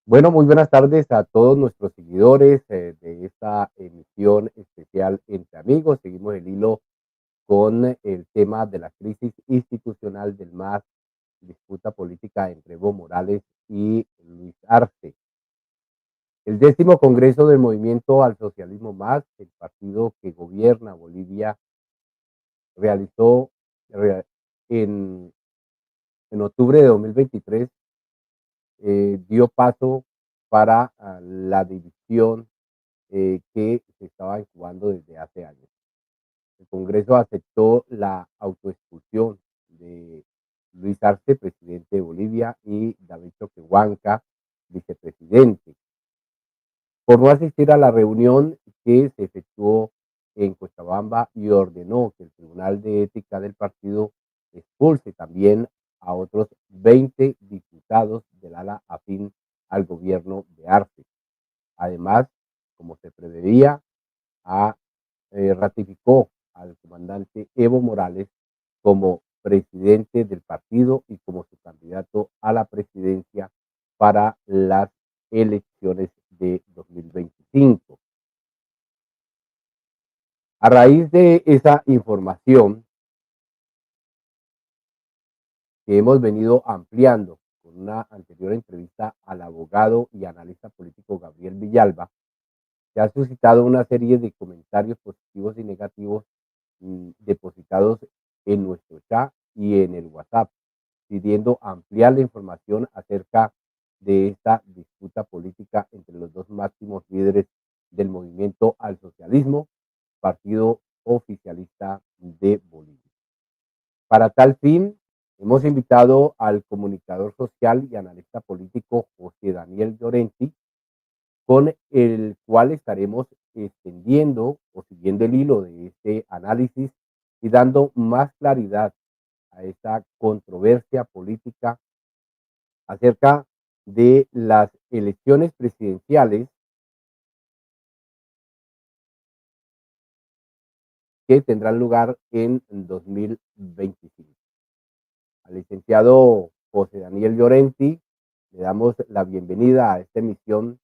Bueno, muy buenas tardes a todos nuestros seguidores de esta emisión especial Entre Amigos. Seguimos el hilo con el tema de la crisis institucional del MAS, disputa política entre Evo Morales y Luis Arce. El 10º Congreso del Movimiento al Socialismo MAS, el partido que gobierna Bolivia, realizó en, en octubre de 2023, dio paso para la división que se estaba incubando desde hace años. El Congreso aceptó la autoexpulsión de Luis Arce, presidente de Bolivia, y David Choquehuanca, vicepresidente, por no asistir a la reunión que se efectuó en Cochabamba, y ordenó que el Tribunal de Ética del partido expulse también a otros 20 diputados del ala afín al gobierno de Arce. Además, como se preveía, ratificó al comandante Evo Morales como presidente del partido y como su candidato a la presidencia para las elecciones de 2025. A raíz de esa información que hemos venido ampliando con una anterior entrevista al abogado y analista político Gabriel Villalba, se ha suscitado una serie de comentarios positivos y negativos depositados en nuestro chat y en el WhatsApp, pidiendo ampliar la información acerca de esta disputa política entre los dos máximos líderes del movimiento al socialismo, partido oficialista de Bolivia. Para tal fin, hemos invitado al comunicador social y analista político José Daniel Llorenti, con el cual estaremos extendiendo o siguiendo el hilo de este análisis y dando más claridad a esta controversia política acerca de las elecciones presidenciales que tendrán lugar en 2025. Al licenciado José Daniel Llorenti le damos la bienvenida a esta emisión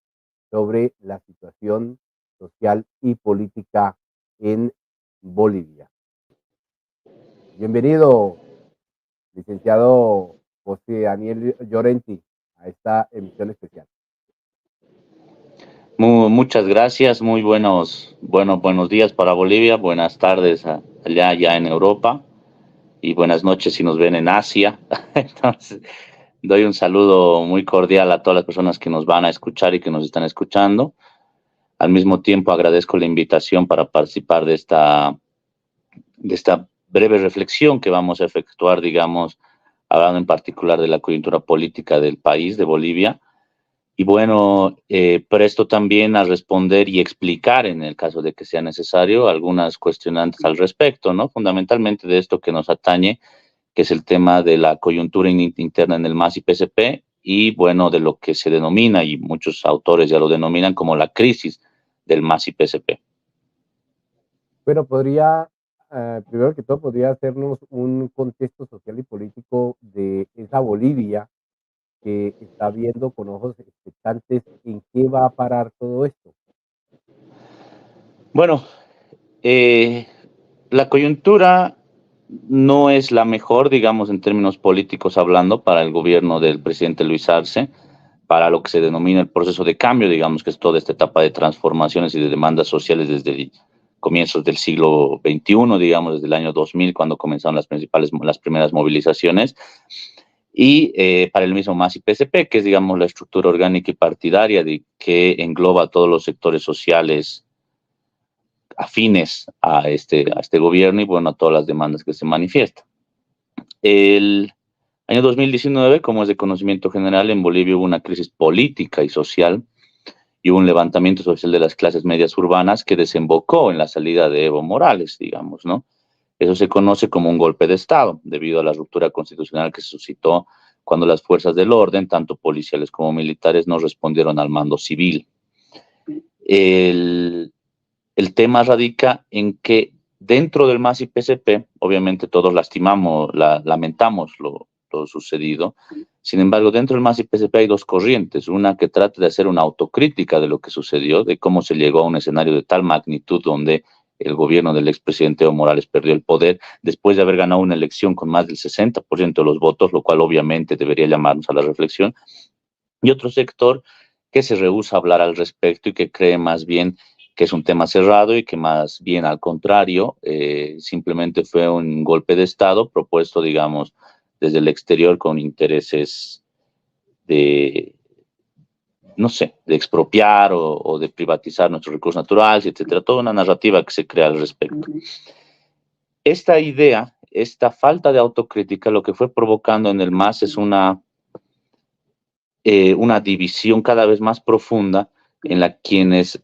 sobre la situación social y política en Bolivia. Bienvenido, licenciado José Daniel Llorenti, a esta emisión especial. Muchas gracias, muy buenos días para Bolivia, buenas tardes allá ya en Europa y buenas noches si nos ven en Asia. Entonces, doy un saludo muy cordial a todas las personas que nos van a escuchar y que nos están escuchando. Al mismo tiempo agradezco la invitación para participar de esta breve reflexión que vamos a efectuar, digamos, hablando en particular de la coyuntura política del país, de Bolivia. Y bueno, presto también a responder y explicar, en el caso de que sea necesario, algunas cuestionantes al respecto, ¿no? Fundamentalmente de esto que nos atañe, que es el tema de la coyuntura interna en el MAS y PSP, y bueno, de lo que se denomina, y muchos autores ya lo denominan como la crisis del MAS y PSP. Pero primero que todo, podría hacernos un contexto social y político de esa Bolivia que está viendo con ojos expectantes en qué va a parar todo esto. Bueno, la coyuntura no es la mejor, digamos, en términos políticos hablando, para el gobierno del presidente Luis Arce, para lo que se denomina el proceso de cambio, digamos, que es toda esta etapa de transformaciones y de demandas sociales desde comienzos del siglo XXI, digamos, desde el año 2000, cuando comenzaron las primeras movilizaciones, y para el mismo MAS y PSP, que es, digamos, la estructura orgánica y partidaria que engloba a todos los sectores sociales afines a este gobierno y, bueno, a todas las demandas que se manifiestan. El año 2019, como es de conocimiento general, en Bolivia hubo una crisis política y social y hubo un levantamiento social de las clases medias urbanas que desembocó en la salida de Evo Morales, digamos, ¿no? Eso se conoce como un golpe de Estado, debido a la ruptura constitucional que se suscitó cuando las fuerzas del orden, tanto policiales como militares, no respondieron al mando civil. El tema radica en que dentro del MAS y PSP, obviamente todos lamentamos lo lo sucedido. Sin embargo, dentro del MAS y PSP hay dos corrientes, una que trata de hacer una autocrítica de lo que sucedió, de cómo se llegó a un escenario de tal magnitud donde el gobierno del expresidente Evo Morales perdió el poder después de haber ganado una elección con más del 60% de los votos, lo cual obviamente debería llamarnos a la reflexión, y otro sector que se rehúsa a hablar al respecto y que cree más bien que es un tema cerrado y que más bien al contrario, simplemente fue un golpe de Estado propuesto, digamos, desde el exterior con intereses de, no sé, de expropiar o de privatizar nuestros recursos naturales, etcétera. Toda una narrativa que se crea al respecto. Esta idea, esta falta de autocrítica, lo que fue provocando en el MAS es una división cada vez más profunda en la quienes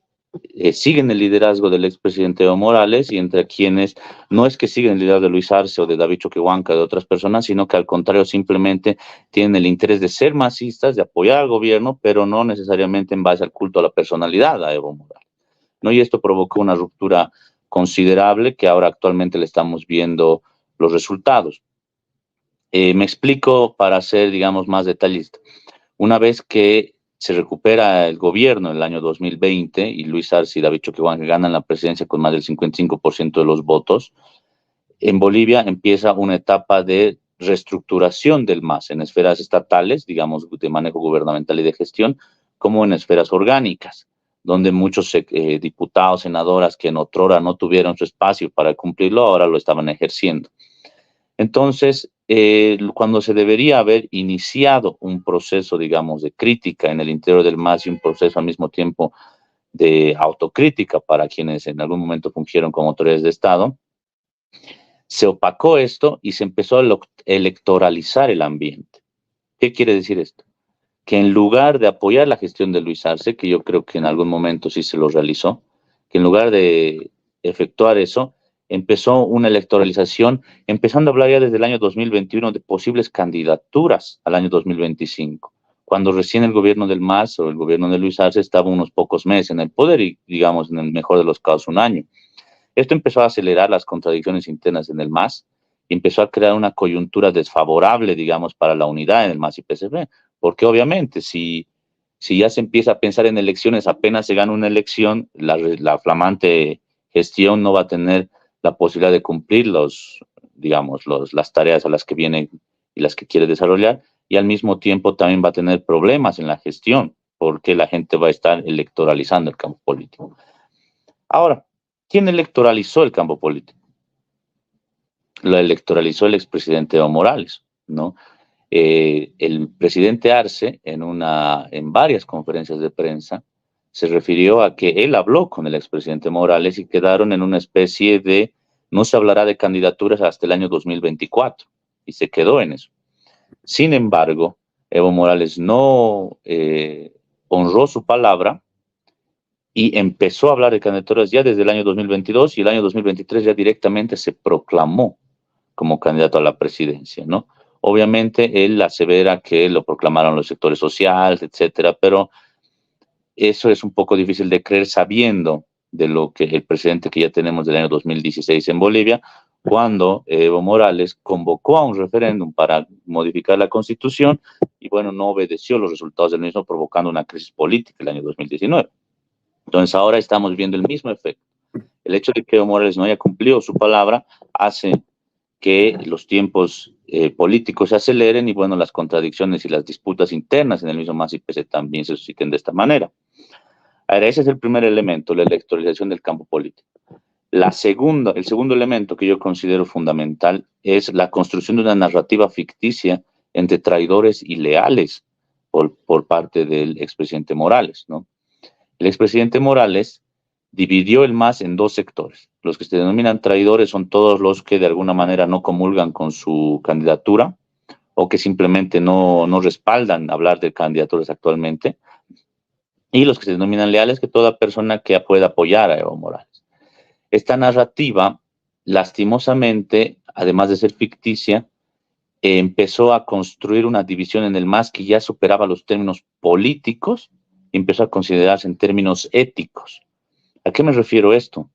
siguen el liderazgo del expresidente Evo Morales y entre quienes no es que siguen el liderazgo de Luis Arce o de David Choquehuanca, de otras personas, sino que al contrario simplemente tienen el interés de ser masistas, de apoyar al gobierno, pero no necesariamente en base al culto a la personalidad a Evo Morales, ¿no? Y esto provocó una ruptura considerable que ahora actualmente le estamos viendo los resultados. Me explico para ser, digamos, más detallista. Una vez que se recupera el gobierno en el año 2020 y Luis Arce y David Choquehuanca ganan la presidencia con más del 55% de los votos, en Bolivia empieza una etapa de reestructuración del MAS en esferas estatales, digamos, de manejo gubernamental y de gestión, como en esferas orgánicas, donde muchos diputados, senadoras que en otrora no tuvieron su espacio para cumplirlo, ahora lo estaban ejerciendo. Entonces, cuando se debería haber iniciado un proceso, digamos, de crítica en el interior del MAS y un proceso al mismo tiempo de autocrítica para quienes en algún momento fungieron como autoridades de Estado, se opacó esto y se empezó a electoralizar el ambiente. ¿Qué quiere decir esto? Que en lugar de apoyar la gestión de Luis Arce, que yo creo que en algún momento sí se lo realizó, que en lugar de efectuar eso, empezó una electoralización, empezando a hablar ya desde el año 2021 de posibles candidaturas al año 2025, cuando recién el gobierno del MAS o el gobierno de Luis Arce estaba unos pocos meses en el poder y, digamos, en el mejor de los casos, un año. Esto empezó a acelerar las contradicciones internas en el MAS y empezó a crear una coyuntura desfavorable, digamos, para la unidad en el MAS y PSB, porque obviamente si ya se empieza a pensar en elecciones, apenas se gana una elección, la flamante gestión no va a tener la posibilidad de cumplir digamos, las tareas a las que viene y las que quiere desarrollar, y al mismo tiempo también va a tener problemas en la gestión, porque la gente va a estar electoralizando el campo político. Ahora, ¿quién electoralizó el campo político? Lo electoralizó el expresidente Evo Morales, ¿no? El presidente Arce, en varias conferencias de prensa, se refirió a que él habló con el expresidente Morales y quedaron en una especie de no se hablará de candidaturas hasta el año 2024, y se quedó en eso. Sin embargo, Evo Morales no honró su palabra y empezó a hablar de candidaturas ya desde el año 2022 y el año 2023 ya directamente se proclamó como candidato a la presidencia, ¿no? Obviamente él asevera que lo proclamaron los sectores sociales, etcétera, pero eso es un poco difícil de creer sabiendo de lo que el presidente que ya tenemos del año 2016 en Bolivia, cuando Evo Morales convocó a un referéndum para modificar la constitución y bueno, no obedeció los resultados del mismo, provocando una crisis política el año 2019. Entonces ahora estamos viendo el mismo efecto. El hecho de que Evo Morales no haya cumplido su palabra hace que los tiempos políticos se aceleren y bueno, las contradicciones y las disputas internas en el mismo MAS y PC también se susciten de esta manera. Ahora, ese es el primer elemento, la electoralización del campo político. El segundo elemento que yo considero fundamental es la construcción de una narrativa ficticia entre traidores y leales por parte del expresidente Morales, ¿no? El expresidente Morales dividió el MAS en dos sectores. Los que se denominan traidores son todos los que de alguna manera no comulgan con su candidatura o que simplemente no respaldan hablar de candidaturas actualmente. Y los que se denominan leales, que toda persona que pueda apoyar a Evo Morales. Esta narrativa, lastimosamente, además de ser ficticia, empezó a construir una división en el MAS que ya superaba los términos políticos y empezó a considerarse en términos éticos. ¿A qué me refiero esto?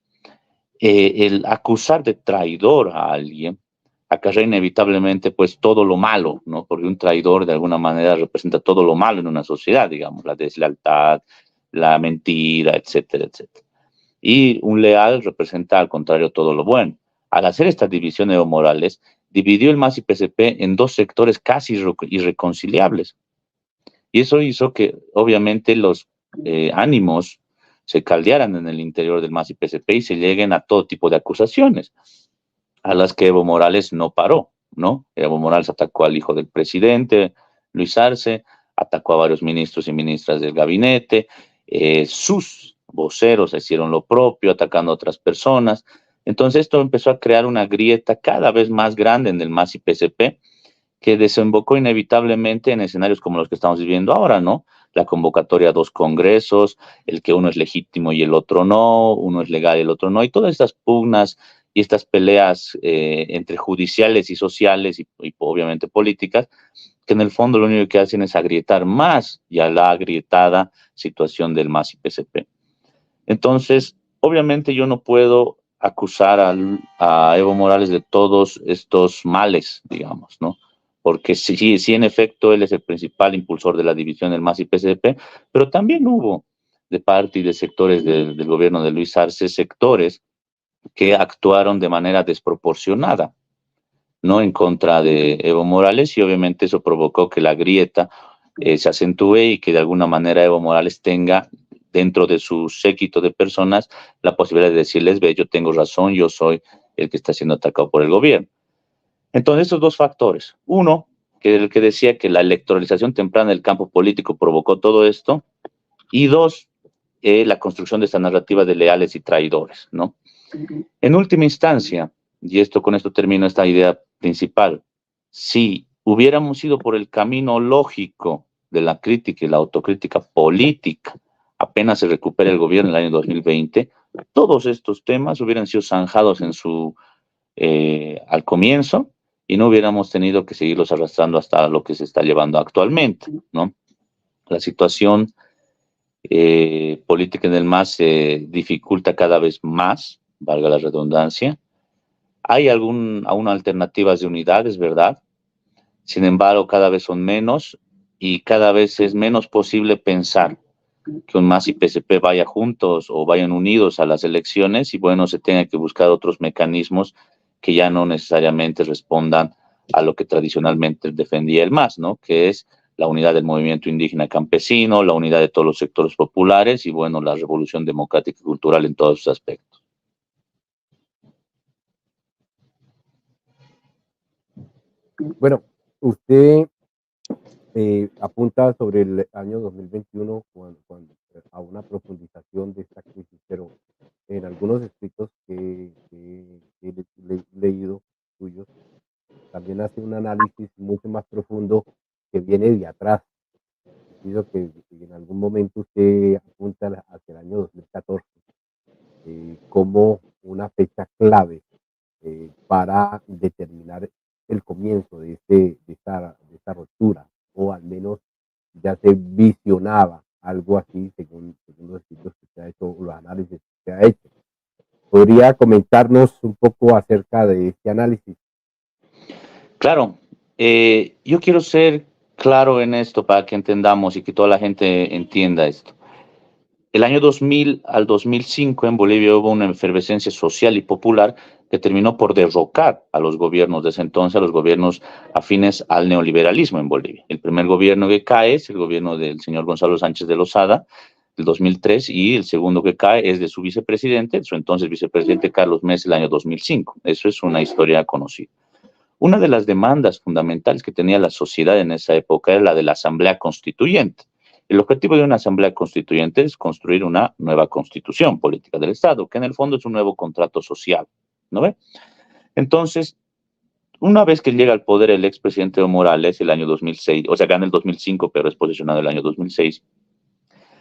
El acusar de traidor a alguien, acarrea inevitablemente pues todo lo malo, ¿no? Porque un traidor de alguna manera representa todo lo malo en una sociedad, digamos, la deslealtad, la mentira, etcétera, etcétera. Y un leal representa al contrario todo lo bueno. Al hacer esta división de Evo Morales, dividió el MAS y PSP en dos sectores casi irreconciliables. Y eso hizo que obviamente los ánimos se caldearan en el interior del MAS y PSP y se lleguen a todo tipo de acusaciones, a las que Evo Morales no paró, ¿no? Evo Morales atacó al hijo del presidente, Luis Arce, atacó a varios ministros y ministras del gabinete, sus voceros hicieron lo propio, atacando a otras personas. Entonces esto empezó a crear una grieta cada vez más grande en el MAS y PSP, que desembocó inevitablemente en escenarios como los que estamos viviendo ahora, ¿no? La convocatoria a dos congresos, el que uno es legítimo y el otro no, uno es legal y el otro no, y todas estas pugnas y estas peleas entre judiciales y sociales y obviamente políticas, que en el fondo lo único que hacen es agrietar más ya la agrietada situación del MAS y PSP. Entonces, obviamente yo no puedo acusar a Evo Morales de todos estos males, digamos, ¿no? Porque sí, en efecto, él es el principal impulsor de la división del MAS y PSDP, pero también hubo de parte y de sectores del gobierno de Luis Arce, sectores que actuaron de manera desproporcionada, ¿no? En contra de Evo Morales, y obviamente eso provocó que la grieta se acentúe y que de alguna manera Evo Morales tenga dentro de su séquito de personas la posibilidad de decirles, ve, yo tengo razón, yo soy el que está siendo atacado por el gobierno. Entonces, estos dos factores. Uno, que el que decía que la electoralización temprana del campo político provocó todo esto. Y dos, la construcción de esta narrativa de leales y traidores, ¿no? En última instancia, y con esto termino esta idea principal, si hubiéramos ido por el camino lógico de la crítica y la autocrítica política, apenas se recupera el gobierno en el año 2020, todos estos temas hubieran sido zanjados al comienzo y no hubiéramos tenido que seguirlos arrastrando hasta lo que se está llevando actualmente, ¿no? La situación política en el MAS se dificulta cada vez más, valga la redundancia. Hay aún alternativas de unidad, es verdad. Sin embargo, cada vez son menos y cada vez es menos posible pensar que un MAS y PSP vayan juntos o vayan unidos a las elecciones y bueno, se tenga que buscar otros mecanismos que ya no necesariamente respondan a lo que tradicionalmente defendía el MAS, ¿no? Que es la unidad del movimiento indígena campesino, la unidad de todos los sectores populares y bueno, la revolución democrática y cultural en todos sus aspectos. Bueno, usted apunta sobre el año 2021 a una profundización de esta crisis, pero en algunos escritos que he leído suyos, también hace un análisis mucho más profundo que viene de atrás. Pido que en algún momento usted apunta hacia el año 2014 como una fecha clave para determinar el comienzo de esta ruptura, o al menos ya se visionaba algo así según los escritos que se ha hecho, los análisis que se ha hecho. ¿Podría comentarnos un poco acerca de este análisis? Claro, yo quiero ser claro en esto para que entendamos y que toda la gente entienda esto. El año 2000 al 2005 en Bolivia hubo una efervescencia social y popular que terminó por derrocar a los gobiernos de ese entonces, a los gobiernos afines al neoliberalismo en Bolivia. El primer gobierno que cae es el gobierno del señor Gonzalo Sánchez de Lozada, del 2003, y el segundo que cae es de su vicepresidente, su entonces vicepresidente Carlos Mesa, el año 2005. Eso es una historia conocida. Una de las demandas fundamentales que tenía la sociedad en esa época era la de la Asamblea Constituyente. El objetivo de una Asamblea Constituyente es construir una nueva constitución política del Estado, que en el fondo es un nuevo contrato social, ¿no ve? Entonces, una vez que llega al poder el expresidente Evo Morales, el año 2006, o sea, gana el 2005, pero es posicionado el año 2006,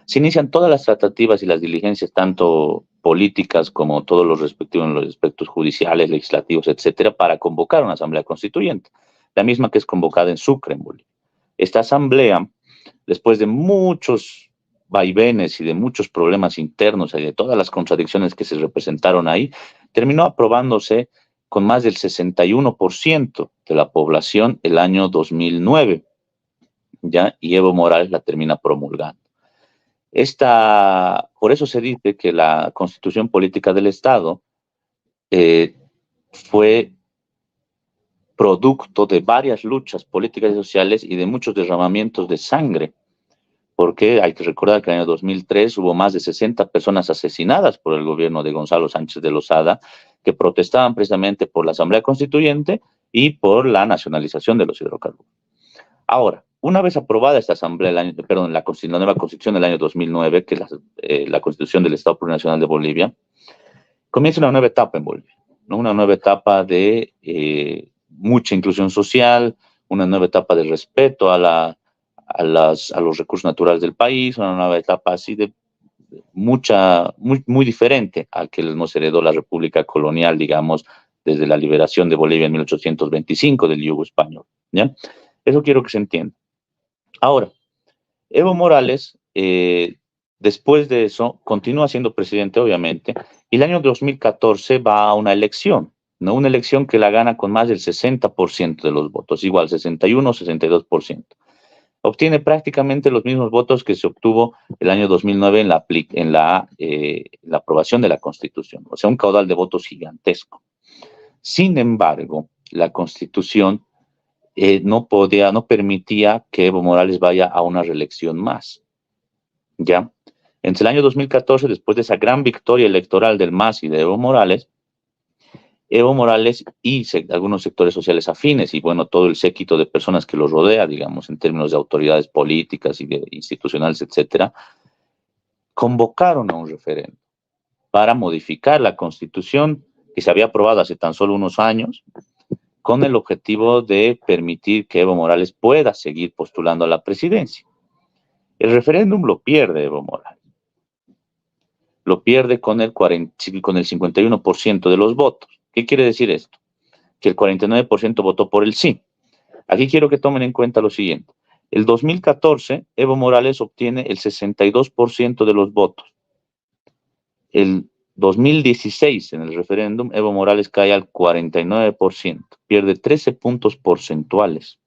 se inician todas las tratativas y las diligencias, tanto políticas como todos los respectivos en los aspectos judiciales, legislativos, etcétera, para convocar una asamblea constituyente, la misma que es convocada en Sucre, en Bolivia. Esta asamblea, después de muchos vaivenes y de muchos problemas internos y de todas las contradicciones que se representaron ahí, terminó aprobándose con más del 61% de la población el año 2009, ¿ya? Y Evo Morales la termina promulgando. Por eso se dice que la Constitución Política del Estado fue producto de varias luchas políticas y sociales y de muchos derramamientos de sangre, porque hay que recordar que en el año 2003 hubo más de 60 personas asesinadas por el gobierno de Gonzalo Sánchez de Lozada, que protestaban precisamente por la Asamblea Constituyente y por la nacionalización de los hidrocarburos. Ahora, una vez aprobada esta asamblea, la nueva constitución del año 2009, que es la constitución del Estado Plurinacional de Bolivia, comienza una nueva etapa en Bolivia, ¿no? Una nueva etapa de mucha inclusión social, una nueva etapa de respeto a los recursos naturales del país, una nueva etapa así de muy diferente al que nos heredó la República Colonial, digamos, desde la liberación de Bolivia en 1825 del yugo español, ¿ya? Eso quiero que se entienda. Ahora, Evo Morales, después de eso, continúa siendo presidente, obviamente, y el año 2014 va a una elección, ¿no? Una elección que la gana con más del 60% de los votos, igual 61 o 62%. Obtiene prácticamente los mismos votos que se obtuvo el año 2009 en la aprobación de la Constitución, o sea, un caudal de votos gigantesco. Sin embargo, la Constitución no permitía que Evo Morales vaya a una reelección más, ¿ya? Entre el año 2014, después de esa gran victoria electoral del MAS y de Evo Morales y algunos sectores sociales afines y, bueno, todo el séquito de personas que los rodea, digamos, en términos de autoridades políticas y institucionales, etcétera, convocaron a un referéndum para modificar la Constitución que se había aprobado hace tan solo unos años, con el objetivo de permitir que Evo Morales pueda seguir postulando a la presidencia. El referéndum lo pierde Evo Morales. Lo pierde con el 51% de los votos. ¿Qué quiere decir esto? Que el 49% votó por el sí. Aquí quiero que tomen en cuenta lo siguiente. El 2014, Evo Morales obtiene el 62% de los votos. El 2016, en el referéndum, Evo Morales cae al 49%, pierde 13 puntos porcentuales,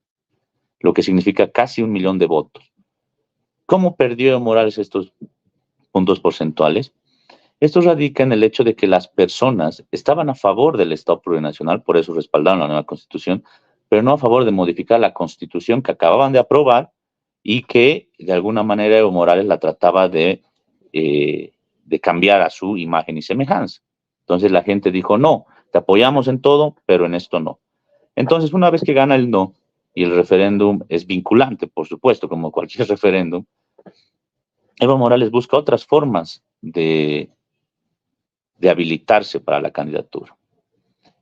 lo que significa casi 1 millón de votos. ¿Cómo perdió Evo Morales estos puntos porcentuales? Esto radica en el hecho de que las personas estaban a favor del Estado plurinacional, por eso respaldaron la nueva Constitución, pero no a favor de modificar la Constitución que acababan de aprobar y que de alguna manera Evo Morales la trataba de cambiar a su imagen y semejanza. Entonces la gente dijo, no, te apoyamos en todo, pero en esto no. Entonces, una vez que gana el no, y el referéndum es vinculante, por supuesto, como cualquier referéndum, Evo Morales busca otras formas de habilitarse para la candidatura.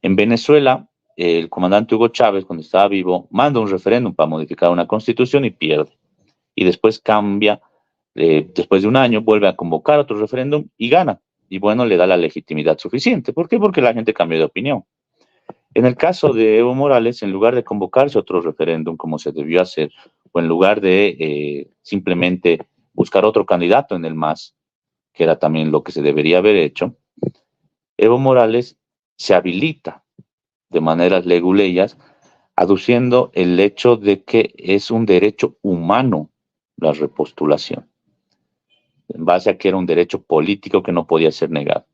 En Venezuela, el comandante Hugo Chávez, cuando estaba vivo, manda un referéndum para modificar una constitución y pierde. Y después cambia, después de un año, vuelve a convocar otro referéndum y gana. Y bueno, le da la legitimidad suficiente. ¿Por qué? Porque la gente cambió de opinión. En el caso de Evo Morales, en lugar de convocarse otro referéndum como se debió hacer, o en lugar de simplemente buscar otro candidato en el MAS, que era también lo que se debería haber hecho, Evo Morales se habilita de maneras leguleyas, aduciendo el hecho de que es un derecho humano la repostulación, en base a que era un derecho político que no podía ser negado.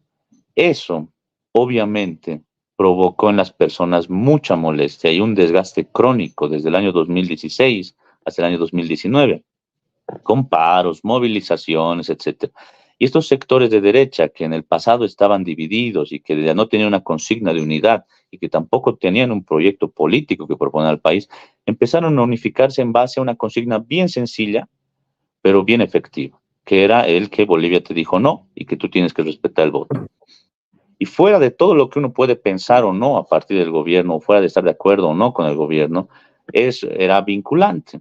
Eso, obviamente, provocó en las personas mucha molestia y un desgaste crónico desde el año 2016 hasta el año 2019, con paros, movilizaciones, etc. Y estos sectores de derecha que en el pasado estaban divididos y que ya no tenían una consigna de unidad y que tampoco tenían un proyecto político que proponer al país, empezaron a unificarse en base a una consigna bien sencilla, pero bien efectiva, que era el que Bolivia te dijo no y que tú tienes que respetar el voto. Y fuera de todo lo que uno puede pensar o no a partir del gobierno, fuera de estar de acuerdo o no con el gobierno, era vinculante.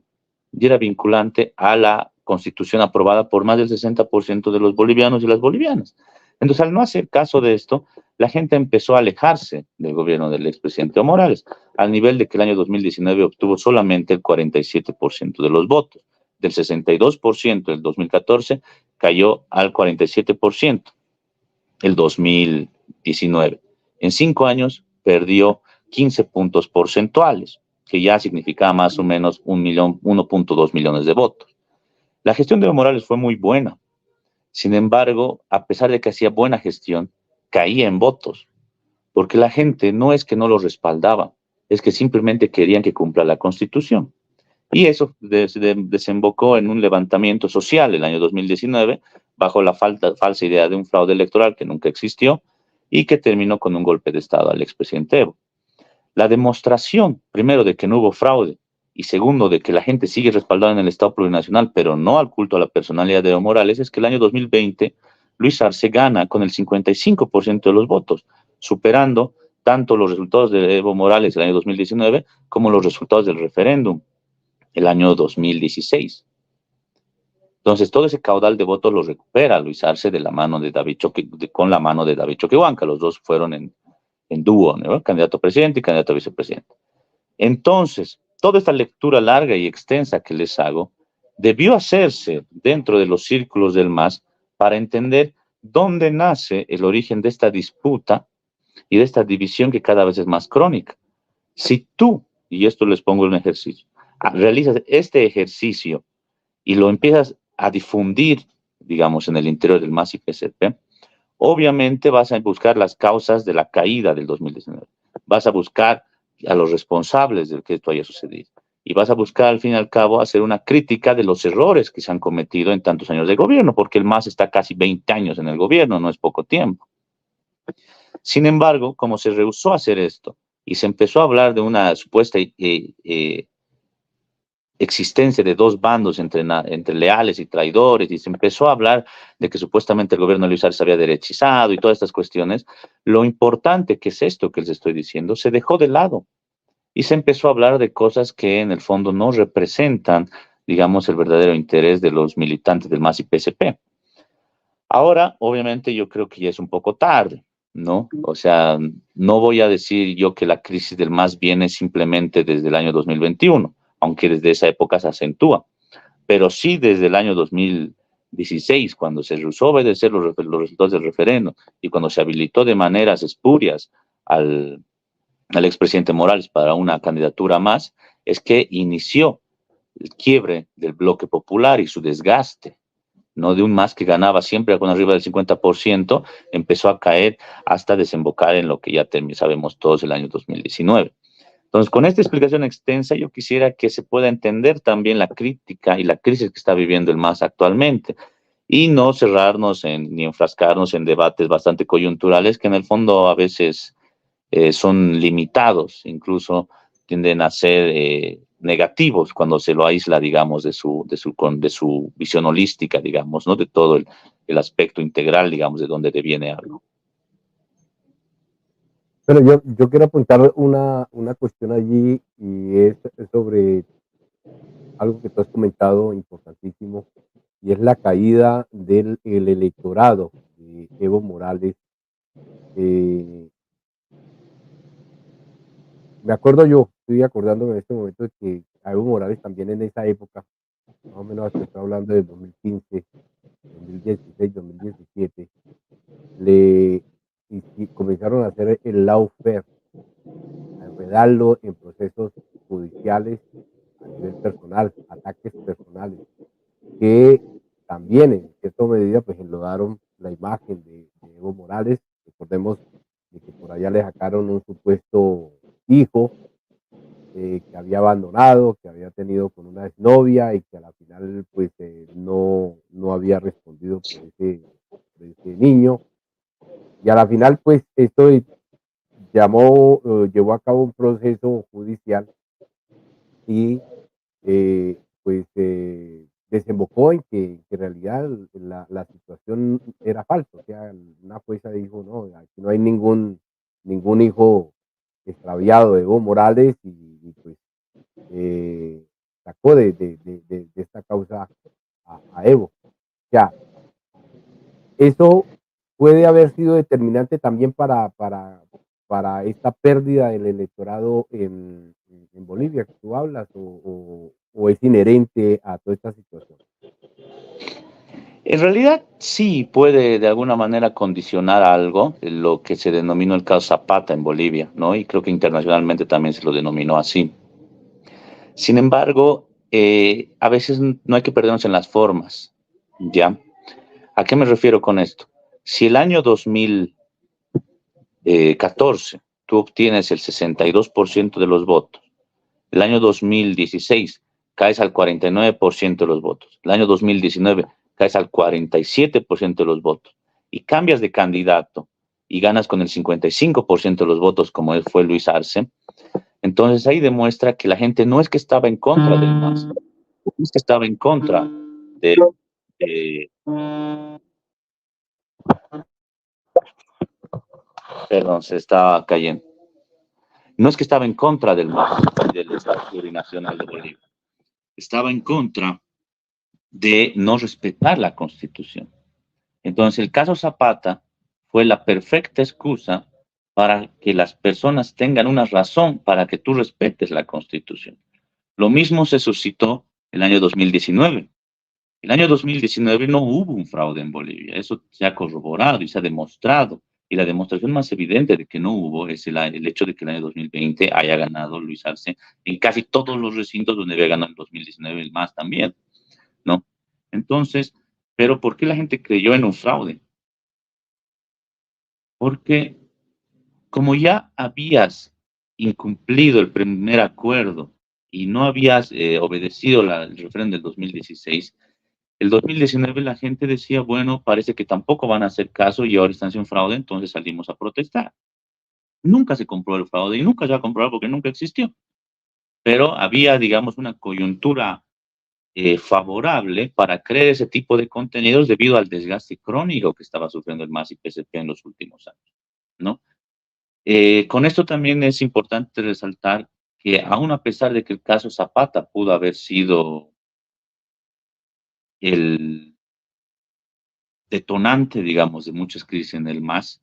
Y era vinculante a la Constitución aprobada por más del 60% de los bolivianos y las bolivianas. Entonces, al no hacer caso de esto, la gente empezó a alejarse del gobierno del expresidente Evo Morales, al nivel de que el año 2019 obtuvo solamente el 47% de los votos. Del 62% del 2014 cayó al 47% el 2019. En 5 años perdió 15 puntos porcentuales, que ya significaba más o menos 1.2 millones de votos. La gestión de Evo Morales fue muy buena. Sin embargo, a pesar de que hacía buena gestión, caía en votos, porque la gente no es que no lo respaldaba, es que simplemente querían que cumpla la Constitución. Y eso desembocó en un levantamiento social el año 2019 bajo la falsa idea de un fraude electoral que nunca existió y que terminó con un golpe de Estado al expresidente Evo. La demostración, primero, de que no hubo fraude y segundo, de que la gente sigue respaldada en el Estado plurinacional, pero no al culto a la personalidad de Evo Morales, es que el año 2020 Luis Arce gana con el 55% de los votos, superando tanto los resultados de Evo Morales el año 2019 como los resultados del referéndum el año 2016. Entonces, todo ese caudal de votos lo recupera Luis Arce de la mano de David con la mano de David Choquehuanca. Los dos fueron en dúo, ¿no? Candidato a presidente y candidato a vicepresidente. Entonces, toda esta lectura larga y extensa que les hago debió hacerse dentro de los círculos del MAS para entender dónde nace el origen de esta disputa y de esta división que cada vez es más crónica. Si tú, y esto les pongo un ejercicio, realizas este ejercicio y lo empiezas a difundir, digamos, en el interior del MAS y PSP, obviamente vas a buscar las causas de la caída del 2019. Vas a buscar a los responsables de que esto haya sucedido. Y vas a buscar, al fin y al cabo, hacer una crítica de los errores que se han cometido en tantos años de gobierno, porque el MAS está casi 20 años en el gobierno, no es poco tiempo. Sin embargo, como se rehusó a hacer esto y se empezó a hablar de una supuesta existencia de dos bandos entre leales y traidores, y se empezó a hablar de que supuestamente el gobierno de Luis Arce había derechizado y todas estas cuestiones, lo importante que es esto que les estoy diciendo, se dejó de lado y se empezó a hablar de cosas que en el fondo no representan, digamos, el verdadero interés de los militantes del MAS y PSP. Ahora, obviamente, yo creo que ya es un poco tarde, ¿no? O sea, no voy a decir yo que la crisis del MAS viene simplemente desde el año 2021, aunque desde esa época se acentúa, pero sí desde el año 2016, cuando se rehusó obedecer los resultados del referéndum y cuando se habilitó de maneras espurias al expresidente Morales para una candidatura más, es que inició el quiebre del bloque popular y su desgaste, no de un MAS que ganaba siempre con arriba del 50%, empezó a caer hasta desembocar en lo que ya sabemos todos el año 2019. Entonces, con esta explicación extensa, yo quisiera que se pueda entender también la crítica y la crisis que está viviendo el MAS actualmente y no cerrarnos ni enfrascarnos en debates bastante coyunturales que en el fondo a veces son limitados, incluso tienden a ser negativos cuando se lo aísla, digamos, de su visión holística, digamos, ¿no? De todo el aspecto integral, digamos, de dónde deviene algo. Pero yo quiero apuntar una cuestión allí y es sobre algo que tú has comentado importantísimo y es la caída del electorado de Evo Morales. Eh, Me acuerdo yo, estoy acordándome en este momento de que a Evo Morales también en esa época, más o menos hasta estoy hablando del 2015, 2016, 2017, comenzaron a hacer el lawfare, a enredarlo en procesos judiciales a nivel personal, ataques personales, que también en cierta medida pues enlodaron la imagen de Evo Morales. Recordemos de que por allá le sacaron un supuesto hijo que había abandonado, que había tenido con una exnovia y que a la final pues no había respondido por ese niño. Y a la final pues esto llevó a cabo un proceso judicial y pues desembocó en que en realidad la situación era falsa. O sea, una jueza dijo, no, aquí no hay ningún hijo extraviado de Evo Morales y pues sacó de esta causa a Evo. O sea, eso puede haber sido determinante también para esta pérdida del electorado en Bolivia que tú hablas o es inherente a toda esta situación. En realidad sí puede de alguna manera condicionar algo, lo que se denominó el caso Zapata en Bolivia, ¿no? Y creo que internacionalmente también se lo denominó así. Sin embargo, a veces no hay que perdernos en las formas, ¿ya? ¿A qué me refiero con esto? Si el año 2014 tú obtienes el 62% de los votos, el año 2016 caes al 49% de los votos, el año 2019 caes al 47% de los votos y cambias de candidato y ganas con el 55% de los votos como él fue Luis Arce, entonces ahí demuestra que la gente no es que estaba en contra del MAS, es que estaba en contra de, de perdón, se estaba cayendo. No es que estaba en contra del MAS, del Estado Plurinacional de Bolivia, estaba en contra de no respetar la Constitución. Entonces, el caso Zapata fue la perfecta excusa para que las personas tengan una razón para que tú respetes la Constitución. Lo mismo se suscitó el año 2019. El año 2019 no hubo un fraude en Bolivia, eso se ha corroborado y se ha demostrado. Y la demostración más evidente de que no hubo es el hecho de que el año 2020 haya ganado Luis Arce en casi todos los recintos donde había ganado en 2019 el MAS también, ¿no? Entonces, ¿pero por qué la gente creyó en un fraude? Porque como ya habías incumplido el primer acuerdo y no habías obedecido el referéndum del 2016, el 2019 la gente decía, bueno, parece que tampoco van a hacer caso y ahora están haciendo fraude, entonces salimos a protestar. Nunca se compró el fraude y nunca se va a comprobar porque nunca existió. Pero había, digamos, una coyuntura favorable para crear ese tipo de contenidos debido al desgaste crónico que estaba sufriendo el MAS y PSP en los últimos años, ¿no? Con esto también es importante resaltar que aún a pesar de que el caso Zapata pudo haber sido el detonante, digamos, de muchas crisis en el MAS,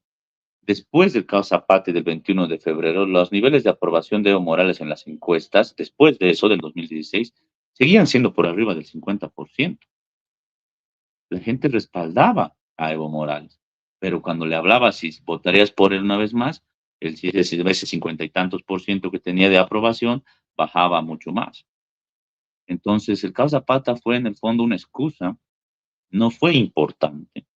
después del caso Zapata del 21 de febrero, los niveles de aprobación de Evo Morales en las encuestas, después de eso, del 2016, seguían siendo por arriba del 50%. La gente respaldaba a Evo Morales, pero cuando le hablaba si votarías por él una vez más, ese 50 y tantos por ciento que tenía de aprobación bajaba mucho más. Entonces, el caso Zapata fue en el fondo una excusa, no fue importante,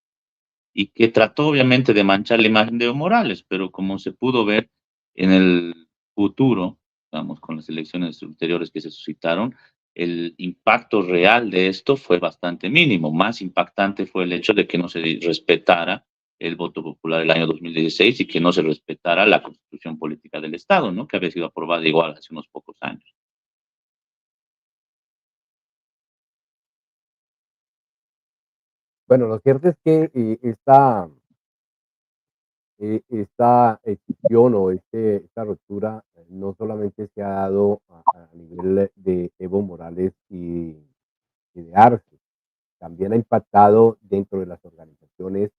y que trató obviamente de manchar la imagen de Evo Morales, pero como se pudo ver en el futuro, vamos, con las elecciones ulteriores que se suscitaron, el impacto real de esto fue bastante mínimo. Más impactante fue el hecho de que no se respetara el voto popular del año 2016 y que no se respetara la constitución política del Estado, ¿no? Que había sido aprobada igual hace unos pocos años. Bueno, lo cierto es que esta decisión o esta ruptura no solamente se ha dado a nivel de Evo Morales y de Arce, también ha impactado dentro de las organizaciones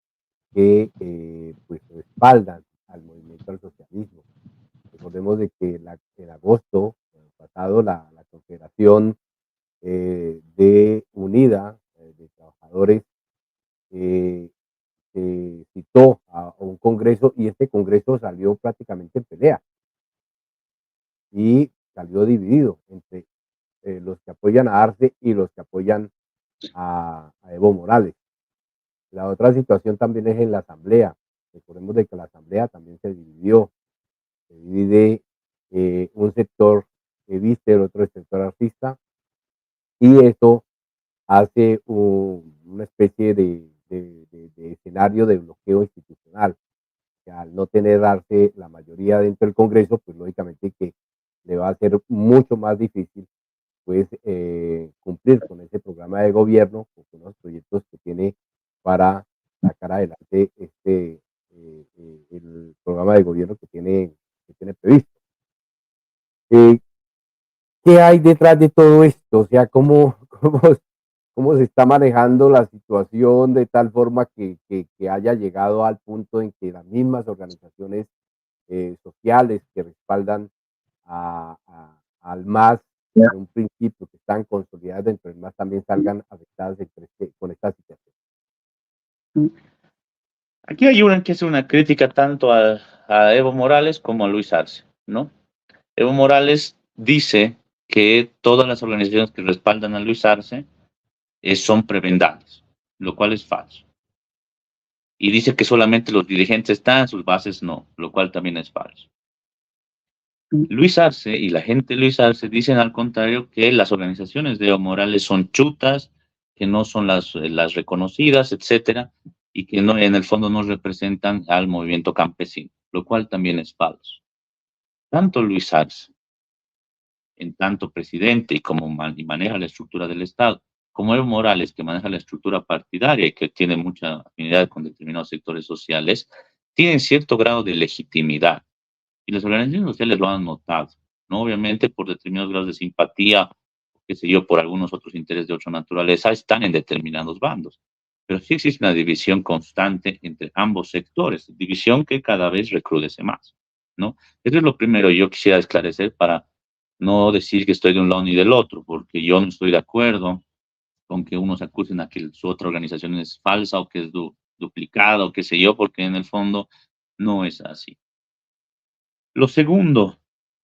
que pues respaldan al movimiento al socialismo. Recordemos de que en agosto pasado la Confederación de Unida de Trabajadores eh, citó a un congreso y este congreso salió prácticamente en pelea y salió dividido entre los que apoyan a Arce y los que apoyan a Evo Morales. La otra situación también es en la asamblea. Recordemos de que la asamblea también se dividió, se divide un sector viste, el otro sector artista, y esto hace una especie de escenario de bloqueo institucional. Que al no tener darse la mayoría dentro del Congreso, pues lógicamente que le va a ser mucho más difícil pues cumplir con ese programa de gobierno, con los proyectos que tiene para sacar adelante el programa de gobierno que tiene previsto. Eh, ¿Qué hay detrás de todo esto? O sea, cómo se está manejando la situación de tal forma que haya llegado al punto en que las mismas organizaciones sociales que respaldan al MAS en un principio que están consolidadas dentro del MAS también salgan afectadas con esta situación. Aquí hay una que hace una crítica tanto a Evo Morales como a Luis Arce, ¿no? Evo Morales dice que todas las organizaciones que respaldan a Luis Arce son prebendadas, lo cual es falso. Y dice que solamente los dirigentes están, sus bases no, lo cual también es falso. Luis Arce y la gente de Luis Arce dicen al contrario que las organizaciones de Evo Morales son chutas, que no son las reconocidas, etcétera, y que no, en el fondo no representan al movimiento campesino, lo cual también es falso. Tanto Luis Arce, en tanto presidente y como y maneja la estructura del Estado, como Evo Morales, que maneja la estructura partidaria y que tiene mucha afinidad con determinados sectores sociales, tienen cierto grado de legitimidad. Y las organizaciones sociales lo han notado, ¿no? Obviamente por determinados grados de simpatía, qué sé yo, por algunos otros intereses de otra naturaleza, están en determinados bandos. Pero sí existe una división constante entre ambos sectores, división que cada vez recrudece más, ¿no? Eso es lo primero que yo quisiera esclarecer para no decir que estoy de un lado ni del otro, porque yo no estoy de acuerdo con que unos acusen a que su otra organización es falsa o que es duplicada o qué sé yo, porque en el fondo no es así. Lo segundo,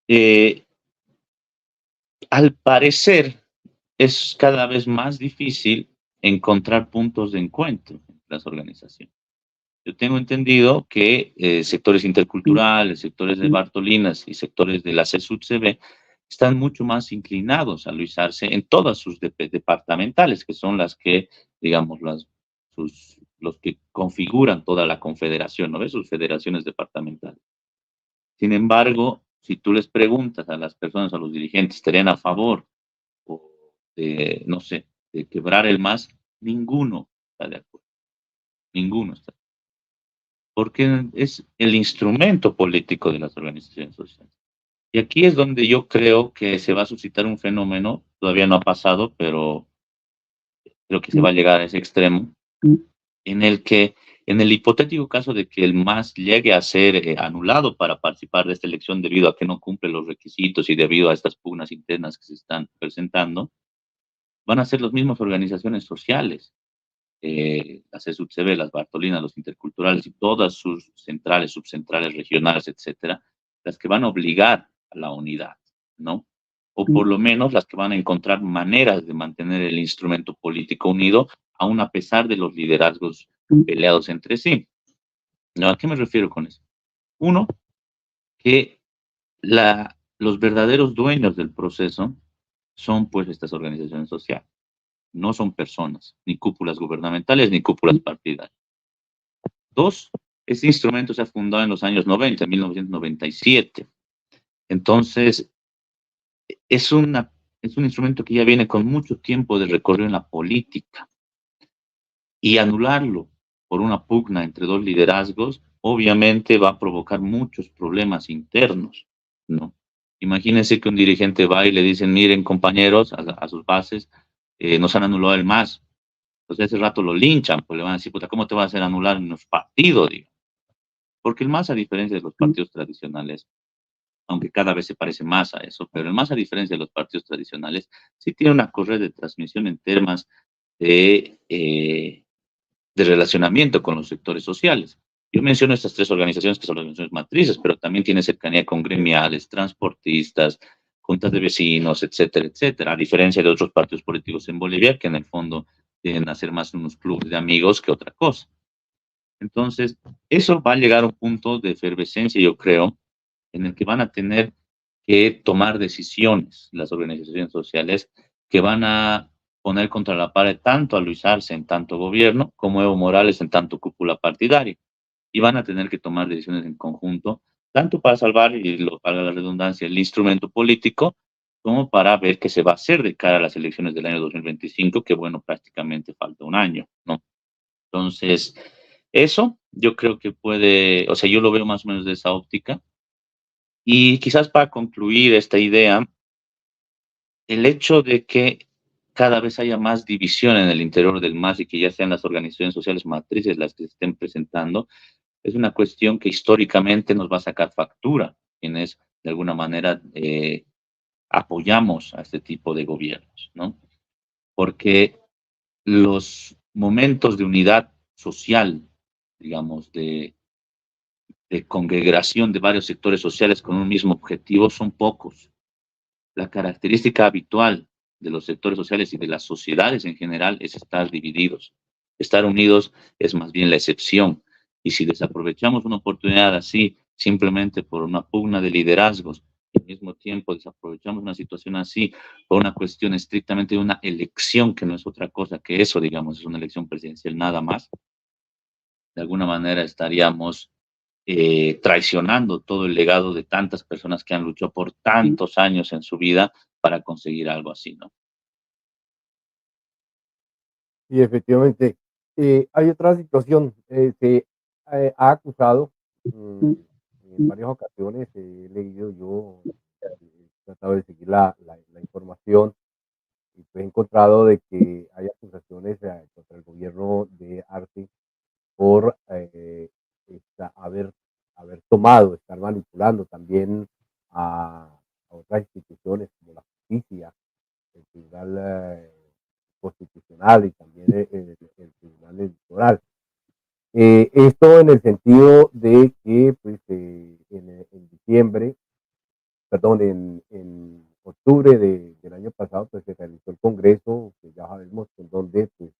eh, al parecer es cada vez más difícil encontrar puntos de encuentro entre las organizaciones. Yo tengo entendido que sectores interculturales, sectores de Bartolinas y sectores de la CSUCB están mucho más inclinados a Luis Arce en todas sus departamentales, que son las que, digamos, los que configuran toda la confederación, ¿no ves? Sus federaciones departamentales. Sin embargo, si tú les preguntas a las personas, a los dirigentes, ¿estarían a favor o de, no sé, de quebrar el MAS? Ninguno está de acuerdo. Ninguno está. Porque es el instrumento político de las organizaciones sociales. Y aquí es donde yo creo que se va a suscitar un fenómeno, todavía no ha pasado, pero creo que se va a llegar a ese extremo, en el que, en el hipotético caso de que el MAS llegue a ser anulado para participar de esta elección debido a que no cumple los requisitos y debido a estas pugnas internas que se están presentando, van a ser las mismas organizaciones sociales, las CSUCB, las Bartolinas, los interculturales y todas sus centrales, subcentrales, regionales, etcétera, las que van a obligar a la unidad, ¿no? O por lo menos las que van a encontrar maneras de mantener el instrumento político unido, aun a pesar de los liderazgos peleados entre sí. ¿No? ¿A qué me refiero con eso? Uno, que los verdaderos dueños del proceso son pues estas organizaciones sociales. No son personas, ni cúpulas gubernamentales, ni cúpulas partidarias. Dos, este instrumento se ha fundado en los años 90, en 1997. Entonces, es, una, es un instrumento que ya viene con mucho tiempo de recorrido en la política. Y anularlo por una pugna entre dos liderazgos, obviamente va a provocar muchos problemas internos, ¿no? Imagínense que un dirigente va y le dicen, miren compañeros, a sus bases, nos han anulado el MAS. Entonces ese rato lo linchan, pues le van a decir, puta, ¿cómo te va a hacer anular en los partidos? Digo? Porque el MAS, a diferencia de los partidos tradicionales, aunque cada vez se parece más a eso, pero el MAS, a diferencia de los partidos tradicionales, sí tiene una correa de transmisión en temas de relacionamiento con los sectores sociales. Yo menciono estas tres organizaciones que son las organizaciones matrices, pero también tiene cercanía con gremiales, transportistas, juntas de vecinos, etcétera, etcétera, a diferencia de otros partidos políticos en Bolivia, que en el fondo tienden a ser más unos clubes de amigos que otra cosa. Entonces, eso va a llegar a un punto de efervescencia, yo creo, en el que van a tener que tomar decisiones las organizaciones sociales que van a poner contra la pared tanto a Luis Arce en tanto gobierno como a Evo Morales en tanto cúpula partidaria. Y van a tener que tomar decisiones en conjunto, tanto para salvar, y para la redundancia, el instrumento político, como para ver qué se va a hacer de cara a las elecciones del año 2025, que bueno, prácticamente falta un año, ¿no? Entonces, eso yo creo que puede, o sea, yo lo veo más o menos de esa óptica. Y quizás para concluir esta idea, el hecho de que cada vez haya más división en el interior del MAS y que ya sean las organizaciones sociales matrices las que se estén presentando, es una cuestión que históricamente nos va a sacar factura, quienes de alguna manera apoyamos a este tipo de gobiernos, ¿no? Porque los momentos de unidad social, digamos, de congregación de varios sectores sociales con un mismo objetivo son pocos. La característica habitual de los sectores sociales y de las sociedades en general es estar divididos. Estar unidos es más bien la excepción. Y si desaprovechamos una oportunidad así, simplemente por una pugna de liderazgos, y al mismo tiempo desaprovechamos una situación así por una cuestión estrictamente de una elección, que no es otra cosa que eso, digamos, es una elección presidencial nada más, de alguna manera estaríamos traicionando todo el legado de tantas personas que han luchado por tantos años en su vida para conseguir algo así, ¿no? Y efectivamente, hay otra situación, se ha acusado en varias ocasiones, he leído yo, he tratado de seguir la información y pues he encontrado de que hay acusaciones contra el gobierno de Arce por haber, haber tomado, estar manipulando también a otras instituciones como la justicia, el Tribunal Constitucional y también el Tribunal Electoral. Esto en el sentido de que pues, en diciembre, perdón, en octubre del año pasado, pues se realizó el Congreso, que ya sabemos en donde pues,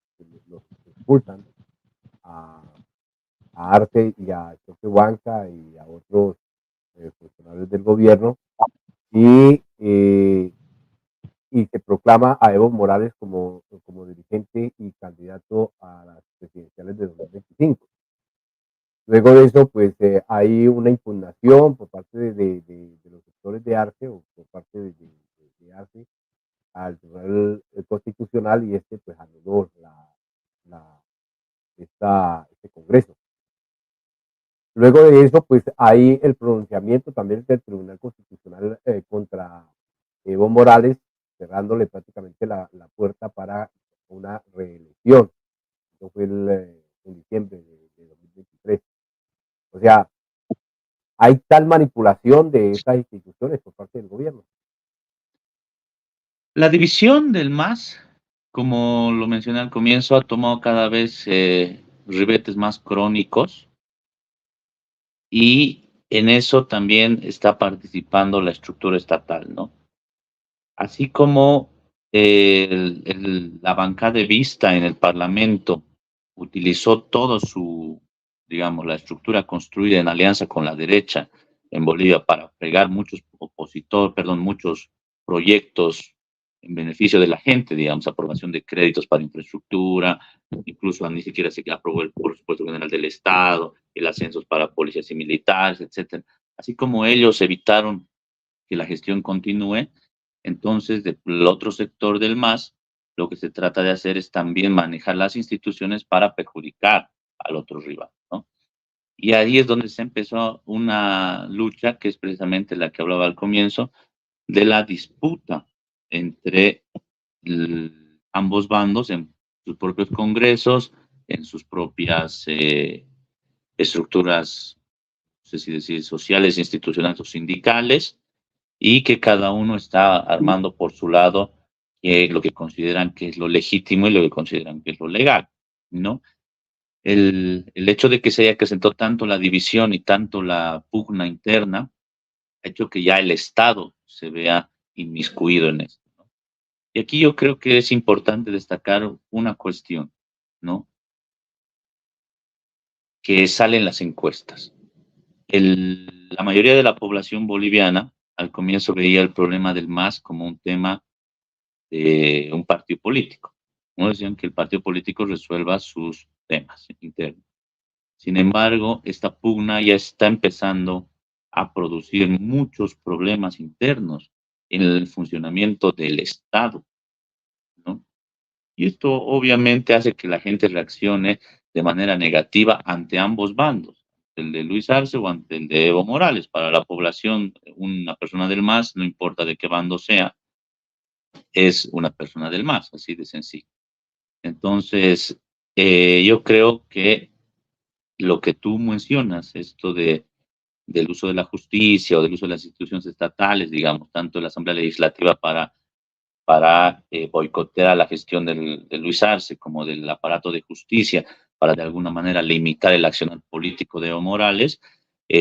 los expulsan a, a Arce y a Choquehuanca y a otros funcionarios del gobierno y, y se proclama a Evo Morales como dirigente y candidato a las presidenciales de 2025. Luego de eso, pues hay una impugnación por parte de los sectores de Arce o por parte de Arce al Tribunal Constitucional y este pues anuló la, este Congreso. Luego de eso, pues hay el pronunciamiento también del Tribunal Constitucional contra Evo Morales, cerrándole prácticamente la puerta para una reelección. Eso fue en diciembre de 2023. O sea, hay tal manipulación de estas instituciones por parte del gobierno. La división del MAS, como lo mencioné al comienzo, ha tomado cada vez ribetes más crónicos y en eso también está participando la estructura estatal, ¿no? Así como la bancada de vista en el Parlamento utilizó todo su, digamos, la estructura construida en alianza con la derecha en Bolivia para fregar muchos proyectos en beneficio de la gente, digamos, aprobación de créditos para infraestructura, incluso ni siquiera se aprobó el presupuesto general del Estado, el ascensos para policías y militares, etcétera. Así como ellos evitaron que la gestión continúe, entonces, del otro sector del MAS, lo que se trata de hacer es también manejar las instituciones para perjudicar al otro rival, ¿no? Y ahí es donde se empezó una lucha que es precisamente la que hablaba al comienzo, de la disputa entre ambos bandos en sus propios congresos, en sus propias estructuras, no sé si decir, sociales, institucionales o sindicales, y que cada uno está armando por su lado lo que consideran que es lo legítimo y lo que consideran que es lo legal, ¿no? El hecho de que se haya acrecentado tanto la división y tanto la pugna interna ha hecho que ya el Estado se vea inmiscuido en esto, ¿no? Y aquí yo creo que es importante destacar una cuestión, ¿no? Que sale en las encuestas. La mayoría de la población boliviana al comienzo veía el problema del MAS como un tema de un partido político. No decían que el partido político resuelva sus temas internos. Sin embargo, esta pugna ya está empezando a producir muchos problemas internos en el funcionamiento del Estado, ¿no? Y esto obviamente hace que la gente reaccione de manera negativa ante ambos bandos, el de Luis Arce o ante el de Evo Morales. Para la población, una persona del MAS, no importa de qué bando sea, es una persona del MAS, así de sencillo. Entonces, yo creo que lo que tú mencionas, esto del uso de la justicia o del uso de las instituciones estatales, digamos, tanto la Asamblea Legislativa para boicotear la gestión de Luis Arce como del aparato de justicia para de alguna manera limitar el accionar político de Evo Morales,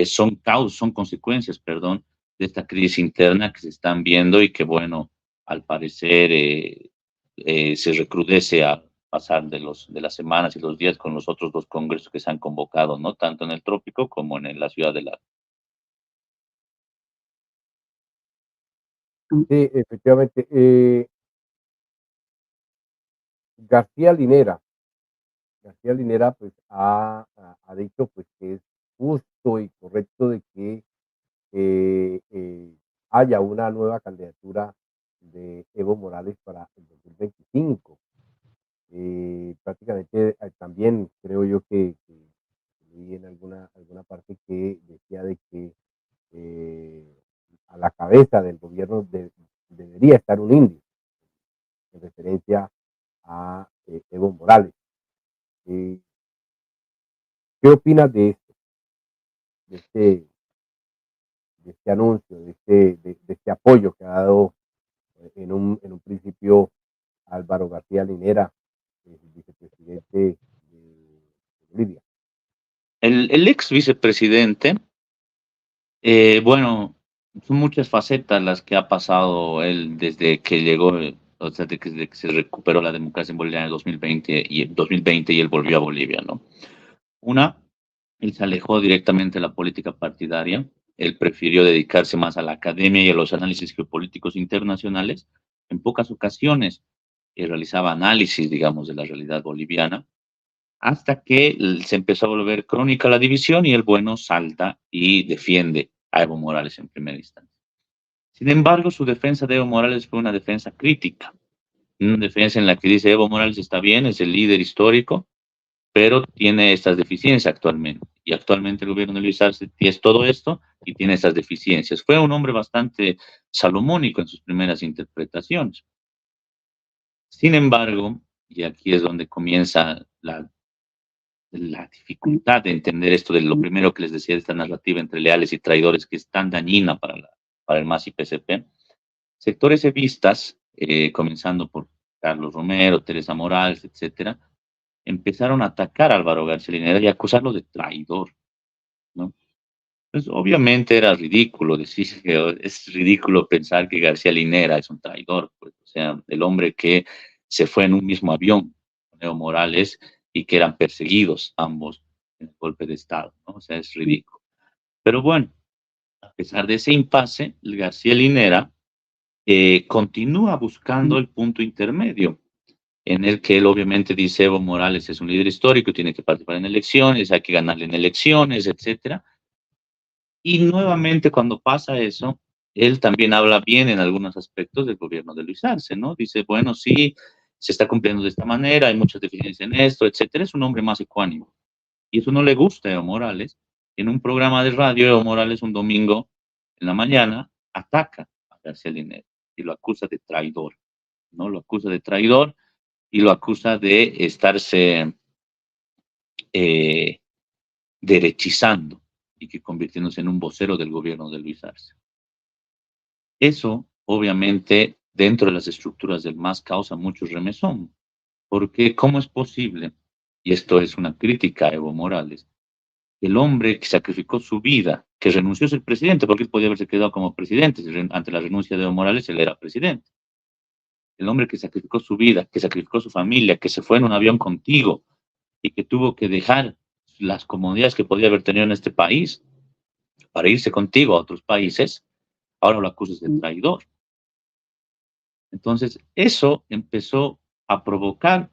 son consecuencias, perdón, de esta crisis interna que se están viendo y que, bueno, al parecer se recrudece a pasar de las semanas y los días con los otros dos congresos que se han convocado, ¿no? Tanto en el trópico como en la ciudad de la... Sí, efectivamente. García Linera, García Linera, pues ha dicho pues que es justo y correcto de que haya una nueva candidatura de Evo Morales para el 2025. Prácticamente también creo yo que leí en alguna parte que decía de que eh, a la cabeza del gobierno debería estar un indio, en referencia a Evo Morales. Eh, ¿Qué opinas de esto, de este, de este anuncio, de este apoyo que ha dado en un principio Álvaro García Linera, vicepresidente de Bolivia? El ex vicepresidente, bueno, son muchas facetas las que ha pasado él desde que llegó, o sea, desde que se recuperó la democracia en Bolivia en el 2020 y él volvió a Bolivia, ¿no? Una, él se alejó directamente de la política partidaria, él prefirió dedicarse más a la academia y a los análisis geopolíticos internacionales. En pocas ocasiones realizaba análisis, digamos, de la realidad boliviana, hasta que se empezó a volver crónica la división y el bueno salta y defiende a Evo Morales en primera instancia. Sin embargo, su defensa de Evo Morales fue una defensa crítica, una defensa en la que dice Evo Morales está bien, es el líder histórico, pero tiene estas deficiencias actualmente. Y actualmente el gobierno de Luis Arce es todo esto y tiene estas deficiencias. Fue un hombre bastante salomónico en sus primeras interpretaciones. Sin embargo, y aquí es donde comienza la dificultad de entender esto de lo primero que les decía de esta narrativa entre leales y traidores que es tan dañina para el MAS y PSP, sectores evistas, comenzando por Carlos Romero, Teresa Morales, etcétera, empezaron a atacar a Álvaro García Linera y a acusarlo de traidor, ¿no? Pues obviamente era ridículo decir que es ridículo pensar que García Linera es un traidor, pues, o sea, el hombre que se fue en un mismo avión con Evo Morales y que eran perseguidos ambos en el golpe de Estado, ¿no? O sea, es ridículo. Pero bueno, a pesar de ese impasse, el García Linera continúa buscando el punto intermedio, en el que él obviamente dice Evo Morales es un líder histórico, tiene que participar en elecciones, hay que ganarle en elecciones, etcétera. Y nuevamente cuando pasa eso, él también habla bien en algunos aspectos del gobierno de Luis Arce, ¿no? Dice, bueno, sí, se está cumpliendo de esta manera, hay muchas deficiencias en esto, etcétera. Es un hombre más ecuánime. Y eso no le gusta a Evo Morales. En un programa de radio, Evo Morales un domingo en la mañana ataca a García Linera y lo acusa de traidor, ¿no? Lo acusa de traidor y lo acusa de estarse eh, derechizando y que convirtiéndose en un vocero del gobierno de Luis Arce. Eso, obviamente, dentro de las estructuras del MAS causa mucho remesón, porque ¿cómo es posible? Y esto es una crítica a Evo Morales, el hombre que sacrificó su vida, que renunció a ser presidente, porque él podía haberse quedado como presidente, ante la renuncia de Evo Morales, él era presidente. El hombre que sacrificó su vida, que sacrificó su familia, que se fue en un avión contigo y que tuvo que dejar las comodidades que podía haber tenido en este país para irse contigo a otros países, ahora lo acusas de traidor. Entonces, eso empezó a provocar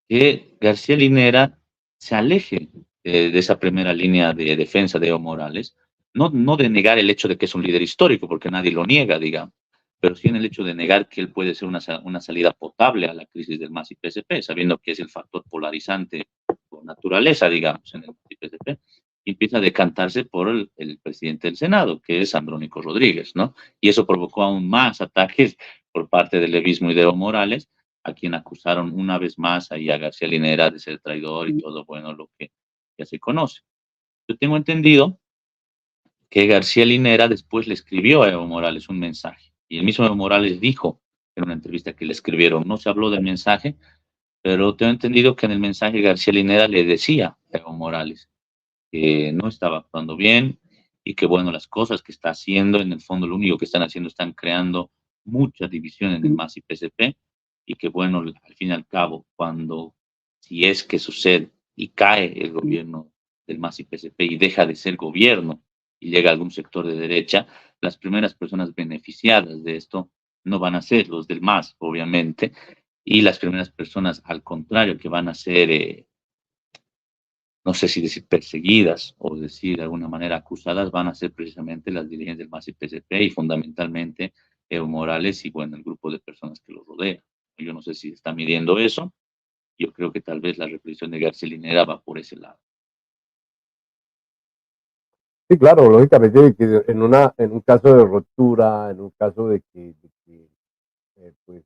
que García Linera se aleje de esa primera línea de defensa de Evo Morales, no de negar el hecho de que es un líder histórico, porque nadie lo niega, digamos, pero sí en el hecho de negar que él puede ser una salida potable a la crisis del MAS y PSP, sabiendo que es el factor polarizante por naturaleza, digamos, en el MAS y PSP, y empieza a decantarse por el presidente del Senado, que es Andrónico Rodríguez, ¿no? Y eso provocó aún más ataques por parte del levismo y de Evo Morales, a quien acusaron una vez más ahí a García Linera de ser traidor y todo, bueno, lo que ya se conoce. Yo tengo entendido que García Linera después le escribió a Evo Morales un mensaje y el mismo Evo Morales dijo en una entrevista que le escribieron, no se habló del mensaje, pero tengo entendido que en el mensaje García Linera le decía a Evo Morales que no estaba actuando bien y que, bueno, las cosas que está haciendo, en el fondo, lo único que están haciendo, están creando mucha división en el MAS y PSP y que, bueno, al fin y al cabo, cuando, si es que sucede y cae el gobierno del MAS y PSP y deja de ser gobierno y llega a algún sector de derecha, las primeras personas beneficiadas de esto no van a ser los del MAS, obviamente, y las primeras personas, al contrario, que van a ser no sé si decir perseguidas o decir de alguna manera acusadas, van a ser precisamente las dirigencias del MAS y PSP y fundamentalmente Evo Morales y bueno, el grupo de personas que lo rodea. Yo no sé si está midiendo eso. Yo creo que tal vez la reflexión de García Linera va por ese lado. Sí, claro, lógicamente que en un caso de ruptura, en un caso de que pues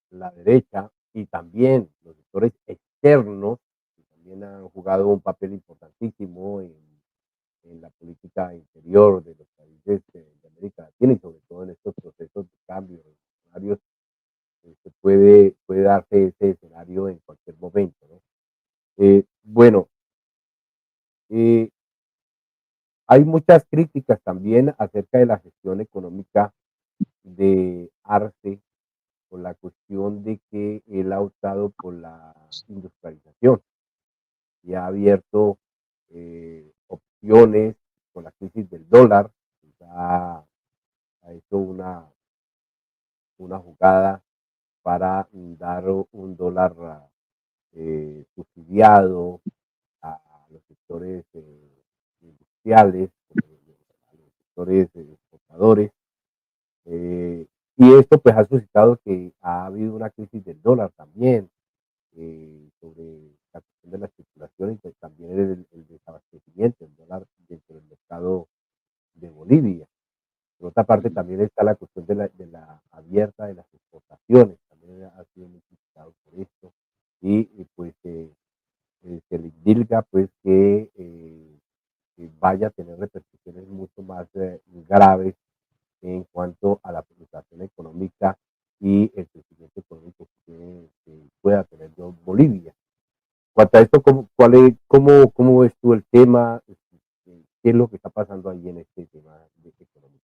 la derecha y también los sectores externos, que también han jugado un papel importantísimo en la política interior de los países de América Latina y sobre todo en estos procesos de cambio revolucionarios, puede darse ese escenario en cualquier momento, ¿no? Bueno, eh, hay muchas críticas también acerca de la gestión económica de Arce por la cuestión de que él ha optado por la industrialización y ha abierto opciones con la crisis del dólar, ha hecho una jugada para dar un dólar subsidiado a los sectores industriales, a los sectores exportadores. Eh, y esto pues ha suscitado que ha habido una crisis del dólar también, sobre la cuestión de la especulación y pues también el desabastecimiento del dólar dentro del mercado de Bolivia. Por otra parte, también está la cuestión de la abierta de las exportaciones, también ha sido muy criticado por esto. Y pues se le indica pues que vaya a tener repercusiones mucho más graves en cuanto a la penetración económica y el crecimiento económico que pueda tener Bolivia. Cuanto a esto, ¿cómo ves tú el tema? ¿Qué es lo que está pasando ahí en este tema de economía?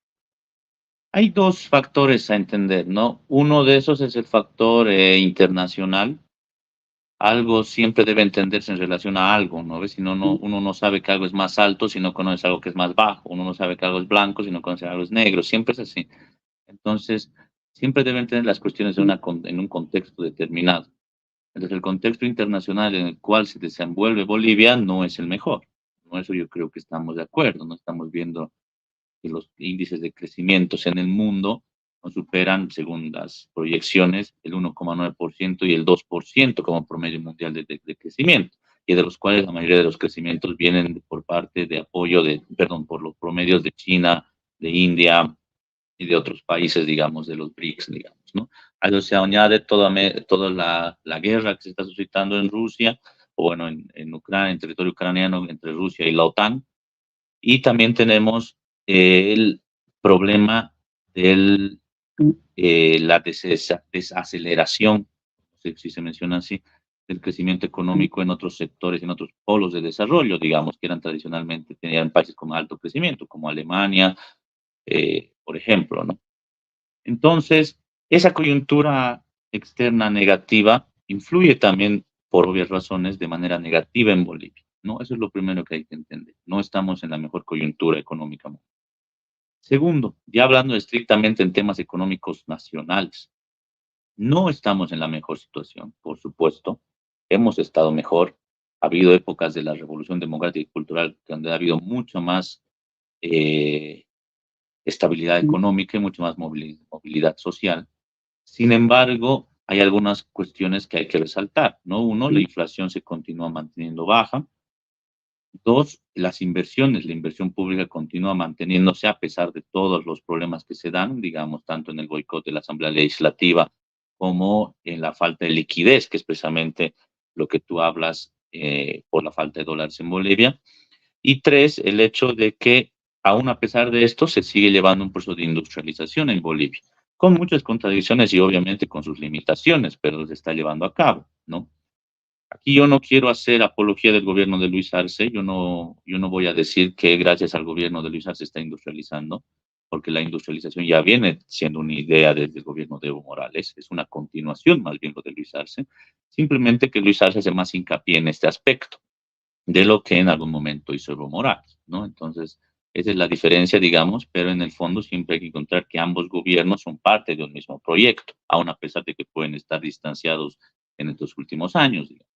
Hay dos factores a entender, ¿no? Uno de esos es el factor internacional. Algo siempre debe entenderse en relación a algo, ¿no ves? Si no, uno no sabe que algo es más alto si no conoce algo que es más bajo. Uno no sabe que algo es blanco si no conoce algo es negro. Siempre es así. Entonces, siempre deben tener las cuestiones en un contexto determinado. Entonces, el contexto internacional en el cual se desenvuelve Bolivia no es el mejor. ¿No? Eso yo creo que estamos de acuerdo. No estamos viendo que los índices de crecimiento en el mundo no superan, según las proyecciones, el 1,9% y el 2% como promedio mundial de crecimiento, y de los cuales la mayoría de los crecimientos vienen por parte de apoyo perdón, por los promedios de China, de India y de otros países, digamos, de los BRICS, digamos, ¿no? A eso se añade toda la guerra que se está suscitando en Rusia, o bueno, en Ucrania, en territorio ucraniano, entre Rusia y la OTAN, y también tenemos el problema de la desaceleración, si se menciona así, del crecimiento económico en otros sectores, en otros polos de desarrollo, digamos, que eran tradicionalmente, tenían países con alto crecimiento, como Alemania, por ejemplo, ¿no? Entonces, esa coyuntura externa negativa influye también, por obvias razones, de manera negativa en Bolivia, ¿no? Eso es lo primero que hay que entender. No estamos en la mejor coyuntura económica. Segundo, ya hablando estrictamente en temas económicos nacionales, no estamos en la mejor situación, por supuesto. Hemos estado mejor. Ha habido épocas de la revolución democrática y cultural donde ha habido mucho más eh, estabilidad económica y mucho más movilidad social. Sin embargo, hay algunas cuestiones que hay que resaltar, ¿no? Uno, la inflación se continúa manteniendo baja. Dos, las inversiones, la inversión pública continúa manteniéndose a pesar de todos los problemas que se dan, digamos, tanto en el boicot de la Asamblea Legislativa como en la falta de liquidez, que es precisamente lo que tú hablas por la falta de dólares en Bolivia. Y tres, el hecho de que aún a pesar de esto se sigue llevando un proceso de industrialización en Bolivia. con muchas contradicciones y obviamente con sus limitaciones, pero se está llevando a cabo, ¿no? Aquí yo no quiero hacer apología del gobierno de Luis Arce, yo no voy a decir que gracias al gobierno de Luis Arce se está industrializando, porque la industrialización ya viene siendo una idea desde el gobierno de Evo Morales, es una continuación más bien lo de Luis Arce, simplemente que Luis Arce hace más hincapié en este aspecto de lo que en algún momento hizo Evo Morales, ¿no? Entonces, esa es la diferencia, digamos, pero en el fondo siempre hay que encontrar que ambos gobiernos son parte de un mismo proyecto, aun a pesar de que pueden estar distanciados en estos últimos años, digamos.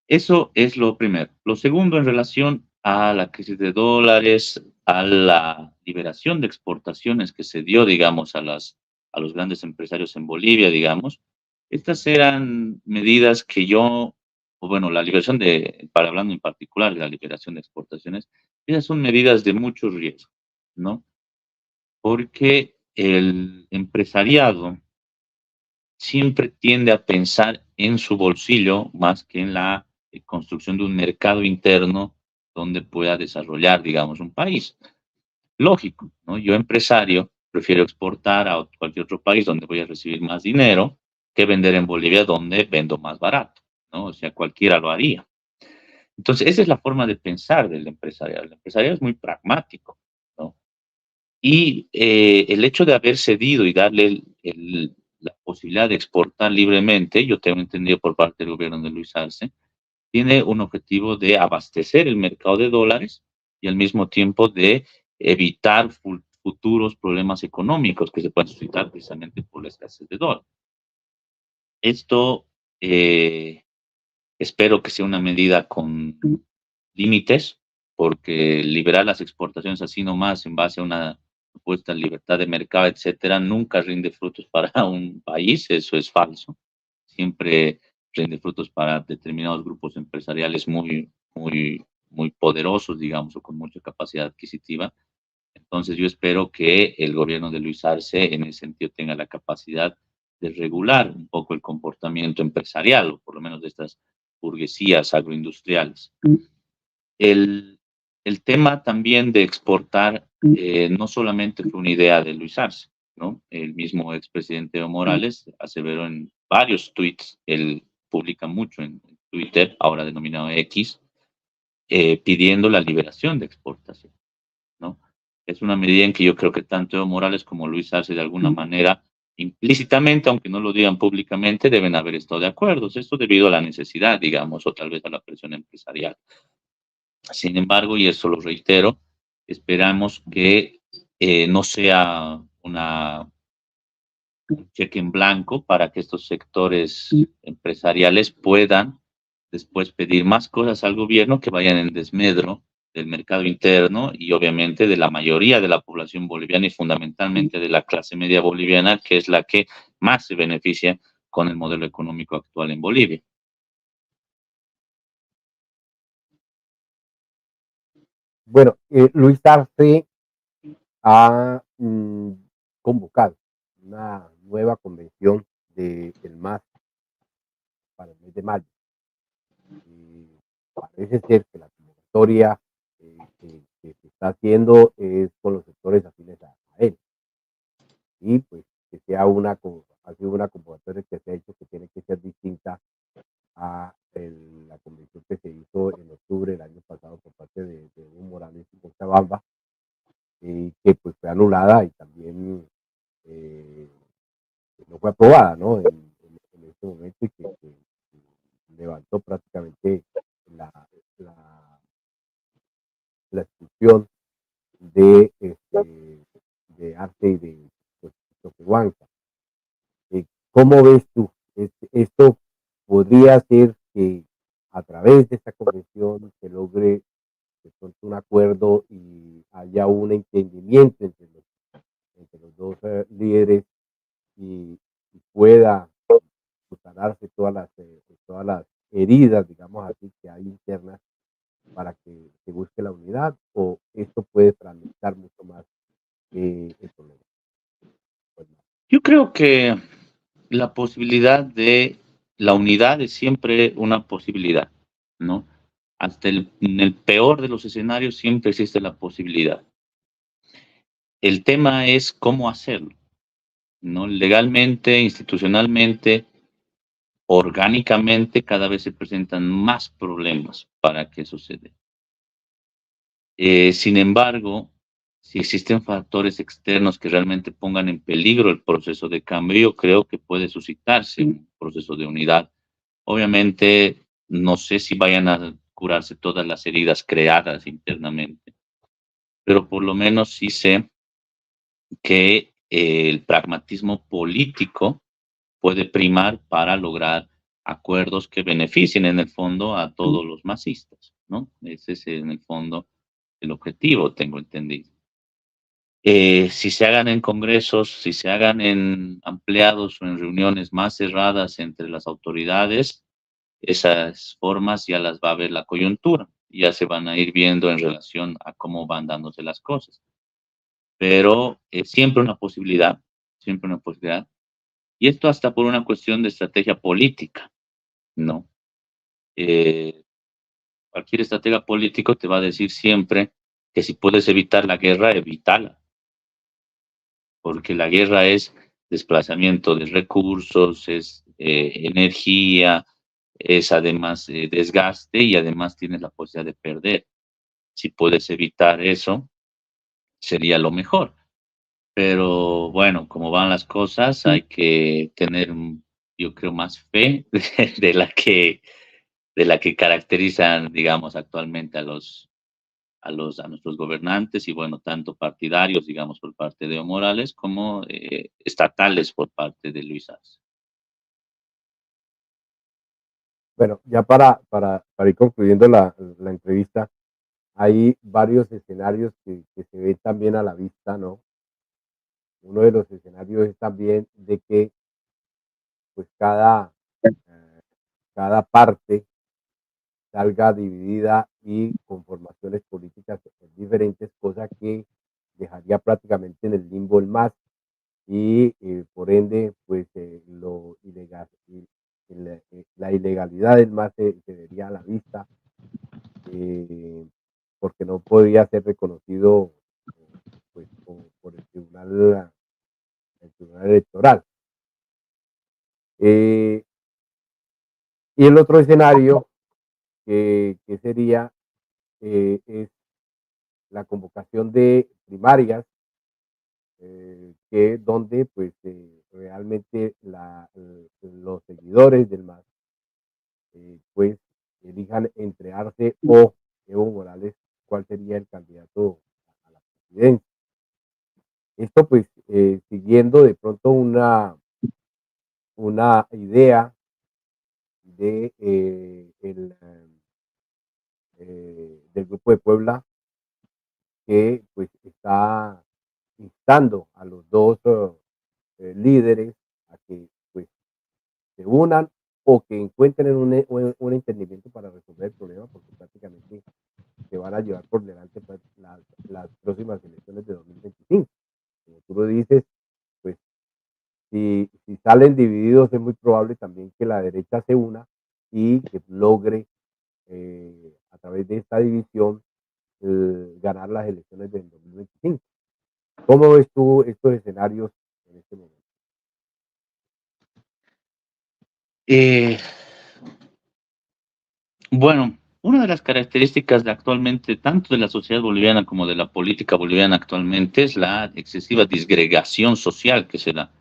Eso es lo primero. Lo segundo, en relación a la crisis de dólares, a la liberación de exportaciones que se dio, digamos, a los grandes empresarios en Bolivia, digamos, estas eran medidas que yo, o bueno, la liberación de, para hablando en particular de la liberación de exportaciones, esas son medidas de mucho riesgo, ¿no? Porque el empresariado siempre tiende a pensar en su bolsillo más que en la construcción de un mercado interno donde pueda desarrollar, digamos, un país. Lógico, ¿no? Yo empresario prefiero exportar a cualquier otro país donde voy a recibir más dinero que vender en Bolivia donde vendo más barato, ¿no? O sea, cualquiera lo haría. Entonces, esa es la forma de pensar del empresariado. El empresariado es muy pragmático, ¿no? Y el hecho de haber cedido y darle la posibilidad de exportar libremente, yo tengo entendido por parte del gobierno de Luis Arce, tiene un objetivo de abastecer el mercado de dólares y al mismo tiempo de evitar futuros problemas económicos que se pueden suscitar precisamente por la escasez de dólares. Esto eh, espero que sea una medida con límites, porque liberar las exportaciones así nomás en base a una supuesta libertad de mercado, etcétera, nunca rinde frutos para un país, eso es falso. Siempre rinde frutos para determinados grupos empresariales muy poderosos, digamos, o con mucha capacidad adquisitiva. Entonces yo espero que el gobierno de Luis Arce en ese sentido tenga la capacidad de regular un poco el comportamiento empresarial, o por lo menos de estas burguesías agroindustriales. El, el tema también de exportar no solamente fue una idea de Luis Arce, ¿no? El mismo expresidente Evo Morales aseveró en varios tweets, él publica mucho en Twitter, ahora denominado X, pidiendo la liberación de exportación, ¿no? Es una medida en que yo creo que tanto Evo Morales como Luis Arce de alguna manera implícitamente, aunque no lo digan públicamente, deben haber estado de acuerdo. Esto debido a la necesidad, digamos, o tal vez a la presión empresarial. Sin embargo, y eso lo reitero, esperamos que no sea un cheque en blanco para que estos sectores empresariales puedan después pedir más cosas al gobierno que vayan en desmedro del mercado interno y obviamente de la mayoría de la población boliviana y fundamentalmente de la clase media boliviana, que es la que más se beneficia con el modelo económico actual en Bolivia. Bueno, Luis Arce ha convocado una nueva convención del MAS para el mes de mayo. Parece ser que la convocatoria que se está haciendo es con los sectores afines a él. Y pues que sea ha sido una convocatoria que se ha hecho que tiene que ser distinta a la convención que se hizo en octubre del año pasado por parte de Evo Morales y Cochabamba, que pues fue anulada y también eh, no fue aprobada, ¿no? En este momento y que levantó prácticamente la, la, la expulsión de Arte y de pues, Toquehuanca. ¿Cómo ves tú? Esto podría ser que a través de esta convención se logre de pronto un acuerdo y haya un entendimiento entre los dos líderes y pueda sanarse todas las heridas, digamos así, que hay internas para que se busque la unidad o esto puede fragmentar mucho más el problema. Pues no. Yo creo que la posibilidad de la unidad es siempre una posibilidad, ¿no? Hasta en el peor de los escenarios siempre existe la posibilidad. El tema es cómo hacerlo, ¿no? Legalmente, institucionalmente, orgánicamente, cada vez se presentan más problemas para que suceda. Sin embargo, si existen factores externos que realmente pongan en peligro el proceso de cambio, yo creo que puede suscitarse un proceso de unidad. Obviamente, no sé si vayan a curarse todas las heridas creadas internamente, pero por lo menos sí sé que el pragmatismo político puede primar para lograr acuerdos que beneficien en el fondo a todos los masistas, ¿no? Ese es en el fondo el objetivo, tengo entendido. Si se hagan en congresos, si se hagan en ampliados o en reuniones más cerradas entre las autoridades, esas formas ya las va a ver la coyuntura, ya se van a ir viendo en relación a cómo van dándose las cosas. Pero siempre una posibilidad, y esto hasta por una cuestión de estrategia política, ¿no? Eh, Cualquier estratega político te va a decir siempre que si puedes evitar la guerra, evítala, porque la guerra es desplazamiento de recursos, es energía, es además desgaste y además tienes la posibilidad de perder. Si puedes evitar eso, sería lo mejor. Pero bueno, como van las cosas, hay que tener, yo creo, más fe de la que caracterizan, digamos, actualmente a nuestros gobernantes y bueno, tanto partidarios, digamos, por parte de Evo Morales como estatales por parte de Luis Arce. Bueno, ya para ir concluyendo la entrevista, hay varios escenarios que se ven también a la vista, ¿no? Uno de los escenarios es también de que pues eh, cada parte salga dividida y con formaciones políticas diferentes, cosa que dejaría prácticamente en el limbo el MAS y por ende pues lo ilegal, la ilegalidad del MAS se vería a la vista eh, porque no podría ser reconocido pues, por el tribunal electoral. Eh, y el otro escenario que sería es la convocación de primarias, que donde pues realmente los seguidores del MAS pues elijan entre Arce o Evo Morales cuál sería el candidato a la presidencia. Esto pues siguiendo de pronto una idea de del Grupo de Puebla que pues está instando a los dos líderes a que pues se unan o que encuentren un entendimiento para resolver el problema, porque prácticamente se van a llevar por delante pues, las próximas elecciones de 2025. Como tú lo dices, pues si salen divididos es muy probable también que la derecha se una y que logre a través de esta división ganar las elecciones del 2025. ¿Cómo ves tú estos escenarios en este momento? Eh, bueno, una de las características de actualmente, tanto de la sociedad boliviana como de la política boliviana actualmente, es la excesiva disgregación social que se da,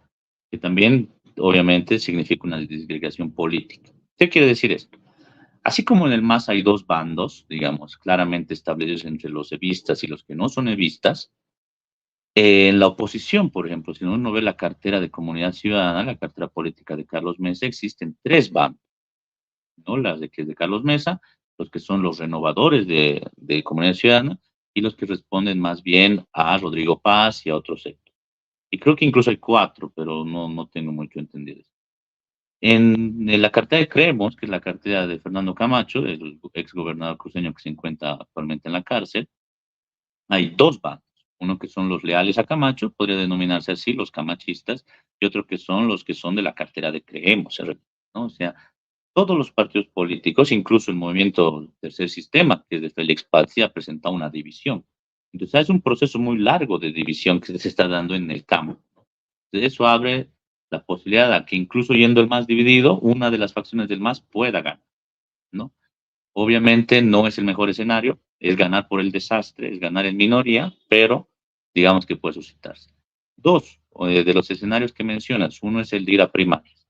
que también obviamente significa una disgregación política. ¿Qué quiere decir esto? Así como en el MAS hay dos bandos, digamos, claramente establecidos entre los evistas y los que no son evistas, en la oposición, por ejemplo, si uno ve la cartera de Comunidad Ciudadana, la cartera política de Carlos Mesa, existen tres bandos, ¿no? Las de que es de Carlos Mesa, los que son los renovadores de Comunidad Ciudadana y los que responden más bien a Rodrigo Paz y a otros sectores. Y creo que incluso hay cuatro, pero no tengo mucho entendido. En la cartera de Creemos, que es la cartera de Fernando Camacho, el ex gobernador cruceño que se encuentra actualmente en la cárcel, hay dos bandos. Uno que son los leales a Camacho, podría denominarse así, los camachistas, y otro que son los que son de la cartera de Creemos, ¿no? O sea, todos los partidos políticos, incluso el movimiento Tercer Sistema, que es de Félix Paz, ha presentado una división. Entonces, es un proceso muy largo de división que se está dando en el campo. Eso abre la posibilidad a que incluso yendo el MAS dividido, una de las facciones del MAS pueda ganar, ¿no? Obviamente no es el mejor escenario, es ganar por el desastre, es ganar en minoría, pero digamos que puede suscitarse. Dos, de los escenarios que mencionas, uno es el de ir a primarias.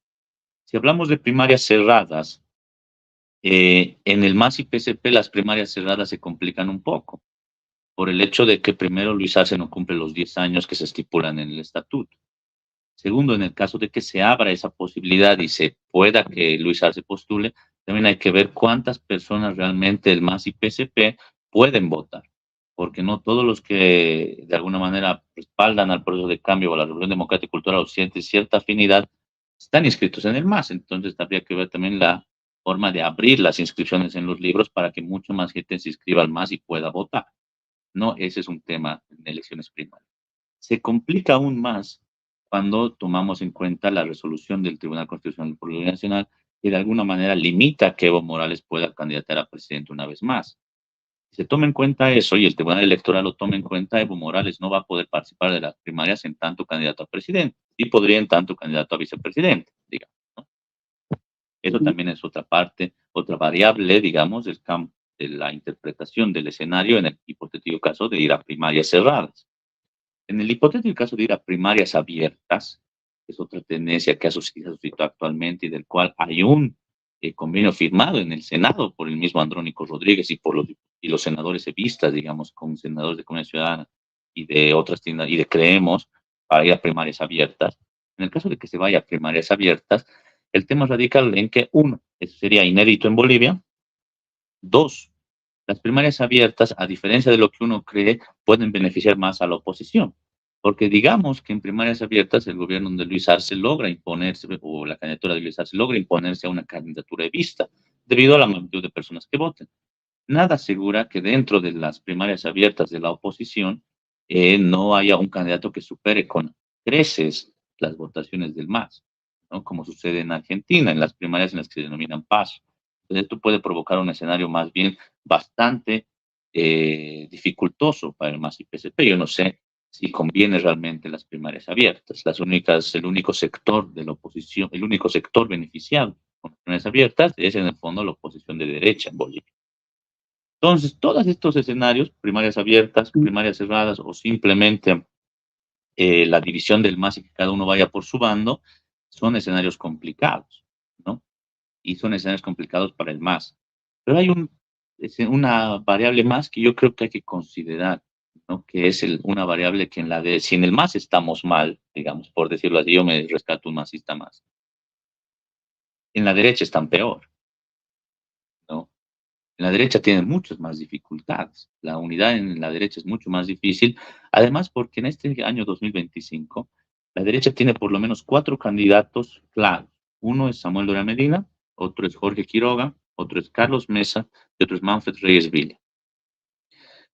Si hablamos de primarias cerradas, en el MAS y PSP las primarias cerradas se complican un poco, por el hecho de que primero Luis Arce no cumple los 10 años que se estipulan en el estatuto. Segundo, en el caso de que se abra esa posibilidad y se pueda que Luis Arce postule, también hay que ver cuántas personas realmente el MAS y PSP pueden votar, porque no todos los que de alguna manera respaldan al proceso de cambio o a la Revolución Democrática y Cultural o sienten cierta afinidad están inscritos en el MAS. Entonces habría que ver también la forma de abrir las inscripciones en los libros para que mucho más gente se inscriba al MAS y pueda votar. No, ese es un tema en elecciones primarias. Se complica aún más cuando tomamos en cuenta la resolución del Tribunal Constitucional del Poder Nacional que de alguna manera limita que Evo Morales pueda candidatar a presidente una vez más. Si se toma en cuenta eso y el Tribunal Electoral lo toma en cuenta, Evo Morales no va a poder participar de las primarias en tanto candidato a presidente y podría en tanto candidato a vicepresidente, digamos, ¿no? Eso también es otra parte, otra variable, digamos, del campo de la interpretación del escenario en el hipotético caso de ir a primarias cerradas. En el hipotético caso de ir a primarias abiertas, que es otra tendencia que ha suscitado actualmente y del cual hay un convenio firmado en el Senado por el mismo Andrónico Rodríguez y los senadores evistas, digamos, con senadores de Comunidad Ciudadana y de otras tiendas y de Creemos, para ir a primarias abiertas. En el caso de que se vaya a primarias abiertas, el tema radica en que, uno, eso sería inédito en Bolivia. Dos, las primarias abiertas, a diferencia de lo que uno cree, pueden beneficiar más a la oposición. Porque digamos que en primarias abiertas el gobierno de Luis Arce logra imponerse, o la candidatura de Luis Arce logra imponerse a una candidatura de vista, debido a la magnitud de personas que voten. Nada asegura que dentro de las primarias abiertas de la oposición no haya un candidato que supere con creces las votaciones del MAS, ¿no? Como sucede en Argentina, en las primarias en las que se denominan PASO. Entonces, esto puede provocar un escenario más bien bastante dificultoso para el MAS y PSP. Yo no sé si conviene realmente las primarias abiertas. El único sector de la oposición, el único sector beneficiado con las primarias abiertas es en el fondo la oposición de derecha en Bolivia. Entonces, todos estos escenarios, primarias abiertas, primarias cerradas o simplemente la división del MAS y que cada uno vaya por su bando, son escenarios complicados, ¿no? Y son escenarios complicados para el MAS. Pero hay una variable más que yo creo que hay que considerar, ¿no? Que es una variable que si en el MAS estamos mal, digamos, por decirlo así, yo me rescato un masista más. En la derecha están peor, ¿no? En la derecha tienen muchas más dificultades. La unidad en la derecha es mucho más difícil. Además, porque en este año 2025, la derecha tiene por lo menos 4 candidatos claros. Uno es Samuel Doria Medina, otro es Jorge Quiroga, otro es Carlos Mesa y otro es Manfred Reyes Villa.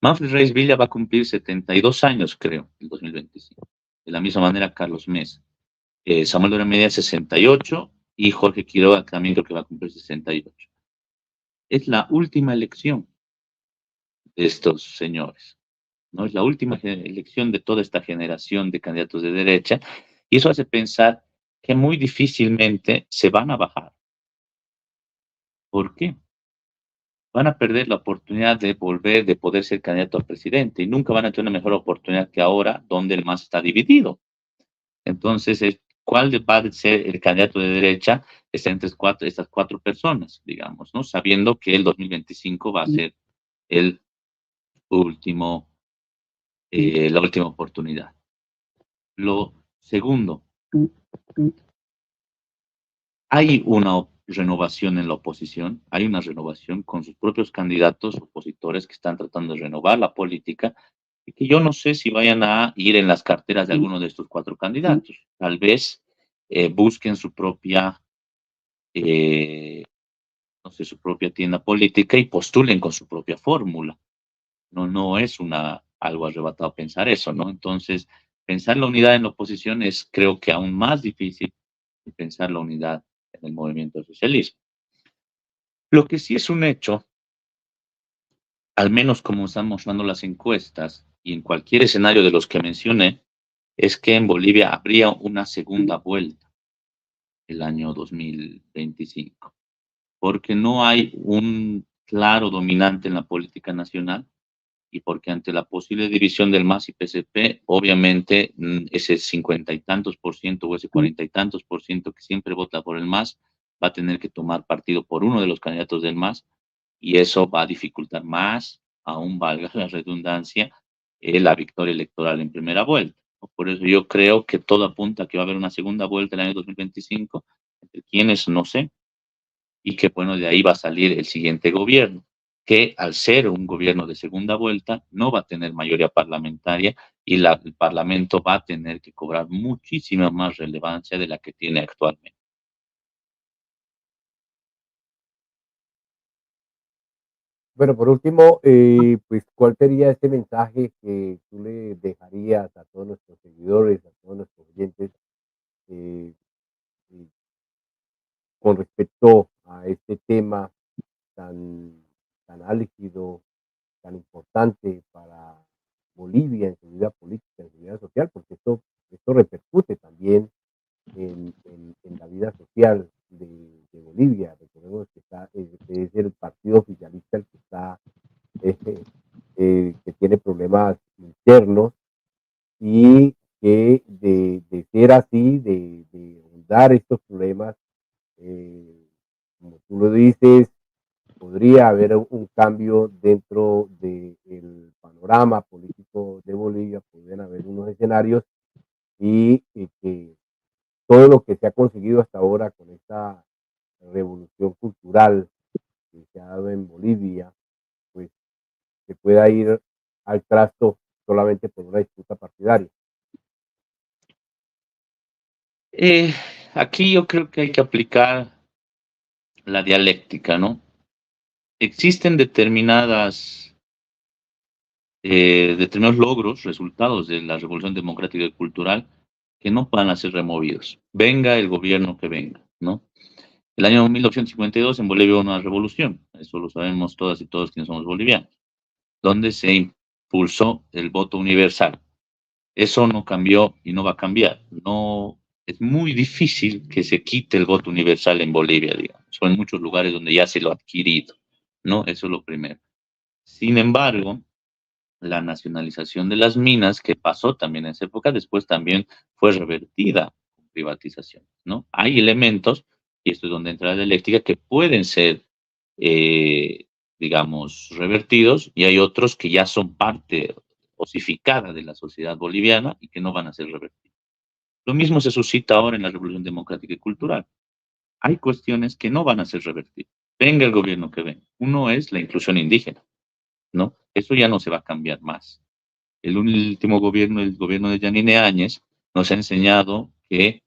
Manfred Reyes Villa va a cumplir 72 años, creo, en 2025. De la misma manera, Carlos Mesa. Samuel Doria Medina, 68, y Jorge Quiroga también creo que va a cumplir 68. Es la última elección de estos señores, ¿no? Es la última elección de toda esta generación de candidatos de derecha y eso hace pensar que muy difícilmente se van a bajar. ¿Por qué? Van a perder la oportunidad de poder ser candidato a presidente y nunca van a tener una mejor oportunidad que ahora donde el MAS está dividido. Entonces, ¿cuál va a ser el candidato de derecha? Está entre estas cuatro personas, digamos, ¿no? Sabiendo que el 2025 va a ser el último la última oportunidad. Lo segundo, hay una renovación en la oposición, hay una renovación con sus propios candidatos opositores que están tratando de renovar la política y que yo no sé si vayan a ir en las carteras de alguno de estos 4 candidatos. Tal vez busquen su propia, no sé, su propia tienda política y postulen con su propia fórmula. No es algo arrebatado pensar eso, ¿no? Entonces, pensar la unidad en la oposición es, creo que aún más difícil que pensar la unidad en el movimiento socialismo. Lo que sí es un hecho, al menos como están mostrando las encuestas y en cualquier escenario de los que mencioné, es que en Bolivia habría una segunda vuelta el año 2025, porque no hay un claro dominante en la política nacional y porque ante la posible división del MAS y PSP, obviamente ese 50 y tantos por ciento o ese 40 y tantos por ciento que siempre vota por el MAS va a tener que tomar partido por uno de los candidatos del MAS y eso va a dificultar más, aún valga la redundancia, la victoria electoral en primera vuelta. Por eso yo creo que todo apunta a que va a haber una segunda vuelta en el año 2025, entre quienes no sé, y que bueno, de ahí va a salir el siguiente gobierno, que al ser un gobierno de segunda vuelta no va a tener mayoría parlamentaria y el Parlamento va a tener que cobrar muchísima más relevancia de la que tiene actualmente. Bueno, por último, pues, ¿cuál sería ese mensaje que tú le dejarías a todos nuestros seguidores, a todos nuestros oyentes, eh, eh, con respecto a este tema tan, tan álgido, tan importante para Bolivia en su vida política, en su vida social? Porque esto repercute también en la vida social de Bolivia. Recordemos que es el partido oficialista el que está, eh, que tiene problemas internos y que de ser así, de ahondar estos problemas, eh, como tú lo dices, podría haber un cambio dentro del panorama político de Bolivia, podrían haber unos escenarios y que todo lo que se ha conseguido hasta ahora con esta revolución cultural que se ha dado en Bolivia, pues se pueda ir al trasto solamente por una disputa partidaria. Eh, Aquí yo creo que hay que aplicar la dialéctica, ¿no? Existen determinados logros, resultados de la revolución democrática y cultural que no van a ser removidos. Venga el gobierno que venga, ¿no? El año 1952 en Bolivia hubo una revolución, eso lo sabemos todas y todos quienes somos bolivianos, donde se impulsó el voto universal. Eso no cambió y no va a cambiar. No, es muy difícil que se quite el voto universal en Bolivia, digamos, o en muchos lugares donde ya se lo ha adquirido, ¿no? Eso es lo primero. Sin embargo, la nacionalización de las minas, que pasó también en esa época, después también fue revertida con privatización, ¿no? Hay elementos, y esto es donde entra la dialéctica, que pueden ser, eh, digamos, revertidos, y hay otros que ya son parte osificada de la sociedad boliviana y que no van a ser revertidos. Lo mismo se suscita ahora en la Revolución Democrática y Cultural. Hay cuestiones que no van a ser revertidas. Venga el gobierno que venga. Uno es la inclusión indígena, ¿no? Eso ya no se va a cambiar más. El último gobierno, el gobierno de Yanine Áñez, nos ha enseñado que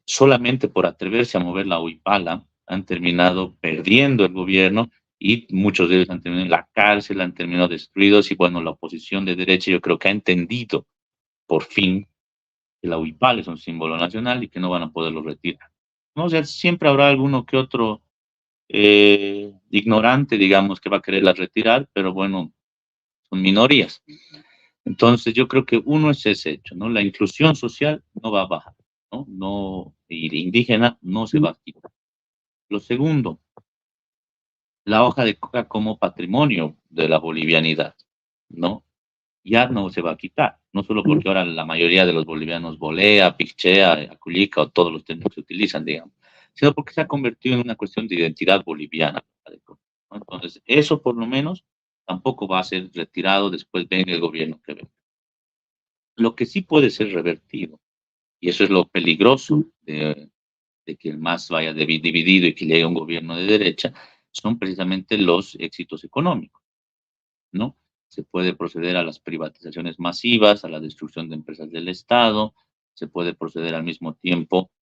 solamente por atreverse a mover la huipala han terminado perdiendo el gobierno y muchos de ellos han terminado en la cárcel, han terminado destruidos y bueno, la oposición de derecha yo creo que ha entendido por fin que la huipala es un símbolo nacional y que no van a poderlo retirar. ¿No? O sea, siempre habrá alguno que otro ignorante, digamos, que va a quererla retirar, pero bueno, son minorías. Entonces, yo creo que uno es ese hecho, ¿no? La inclusión social no va a bajar, ¿no? No, y indígena no se va a quitar. Lo segundo, la hoja de coca como patrimonio de la bolivianidad, ¿no? Ya no se va a quitar, no solo porque ahora la mayoría de los bolivianos volea, pichea, aculica o todos los términos que se utilizan, digamos, sino porque se ha convertido en una cuestión de identidad boliviana, ¿no? Entonces, eso por lo menos tampoco va a ser retirado después venga el gobierno que venga. Lo que sí puede ser revertido, y eso es lo peligroso de que el MAS vaya dividido y que llegue un gobierno de derecha, son precisamente los éxitos económicos, ¿no? Se puede proceder a las privatizaciones masivas, a la destrucción de empresas del Estado, se puede proceder al mismo tiempo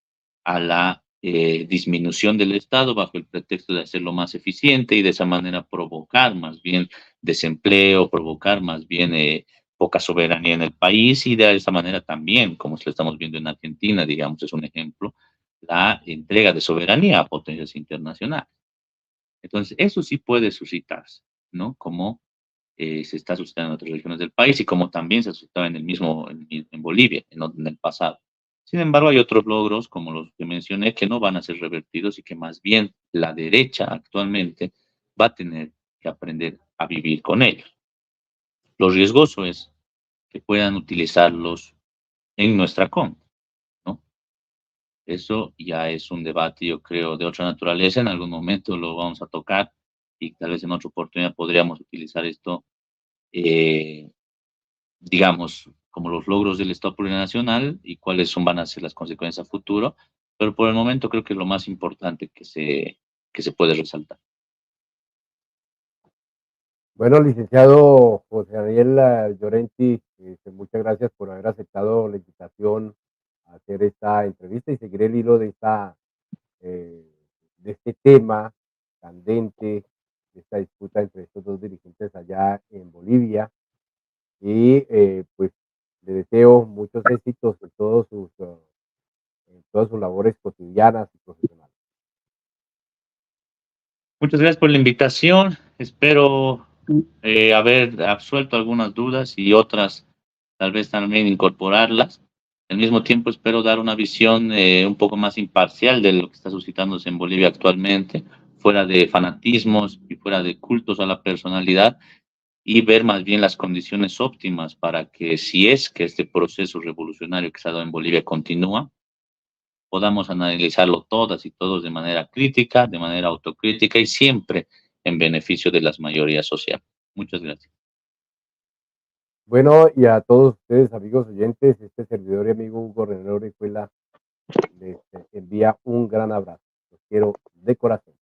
a la disminución del Estado bajo el pretexto de hacerlo más eficiente y de esa manera provocar más bien desempleo, provocar más bien poca soberanía en el país y de esa manera también, como lo estamos viendo en Argentina, digamos, es un ejemplo, la entrega de soberanía a potencias internacionales. Entonces, eso sí puede suscitarse, ¿no? Como se está suscitando en otras regiones del país y como también se suscitaba en el mismo, en Bolivia, en el pasado. Sin embargo, hay otros logros, como los que mencioné, que no van a ser revertidos y que más bien la derecha actualmente va a tener que aprender a vivir con ellos. Lo riesgoso es que puedan utilizarlos en nuestra contra, ¿no? Eso ya es un debate, yo creo, de otra naturaleza. En algún momento lo vamos a tocar y tal vez en otra oportunidad podríamos utilizar esto, eh, digamos, como los logros del Estado plurinacional y cuáles van a ser las consecuencias a futuro. Pero por el momento creo que es lo más importante que se puede resaltar. Bueno, licenciado José Daniel Llorenti, muchas gracias por haber aceptado la invitación a hacer esta entrevista y seguir el hilo eh, de este tema candente, de esta disputa entre estos dos dirigentes allá en Bolivia. Y pues le deseo muchos éxitos en todas sus labores cotidianas y profesionales. Muchas gracias por la invitación. Espero haber absuelto algunas dudas y otras tal vez también incorporarlas. Al mismo tiempo espero dar una visión un poco más imparcial de lo que está suscitándose en Bolivia actualmente, fuera de fanatismos y fuera de cultos a la personalidad, y ver más bien las condiciones óptimas para que, si es que este proceso revolucionario que se ha dado en Bolivia continúa, podamos analizarlo todas y todos de manera crítica, de manera autocrítica y siempre en beneficio de las mayorías sociales. Muchas gracias. Bueno, y a todos ustedes, amigos oyentes, este servidor y amigo Hugo Renero Orihuela les envía un gran abrazo. Los quiero de corazón.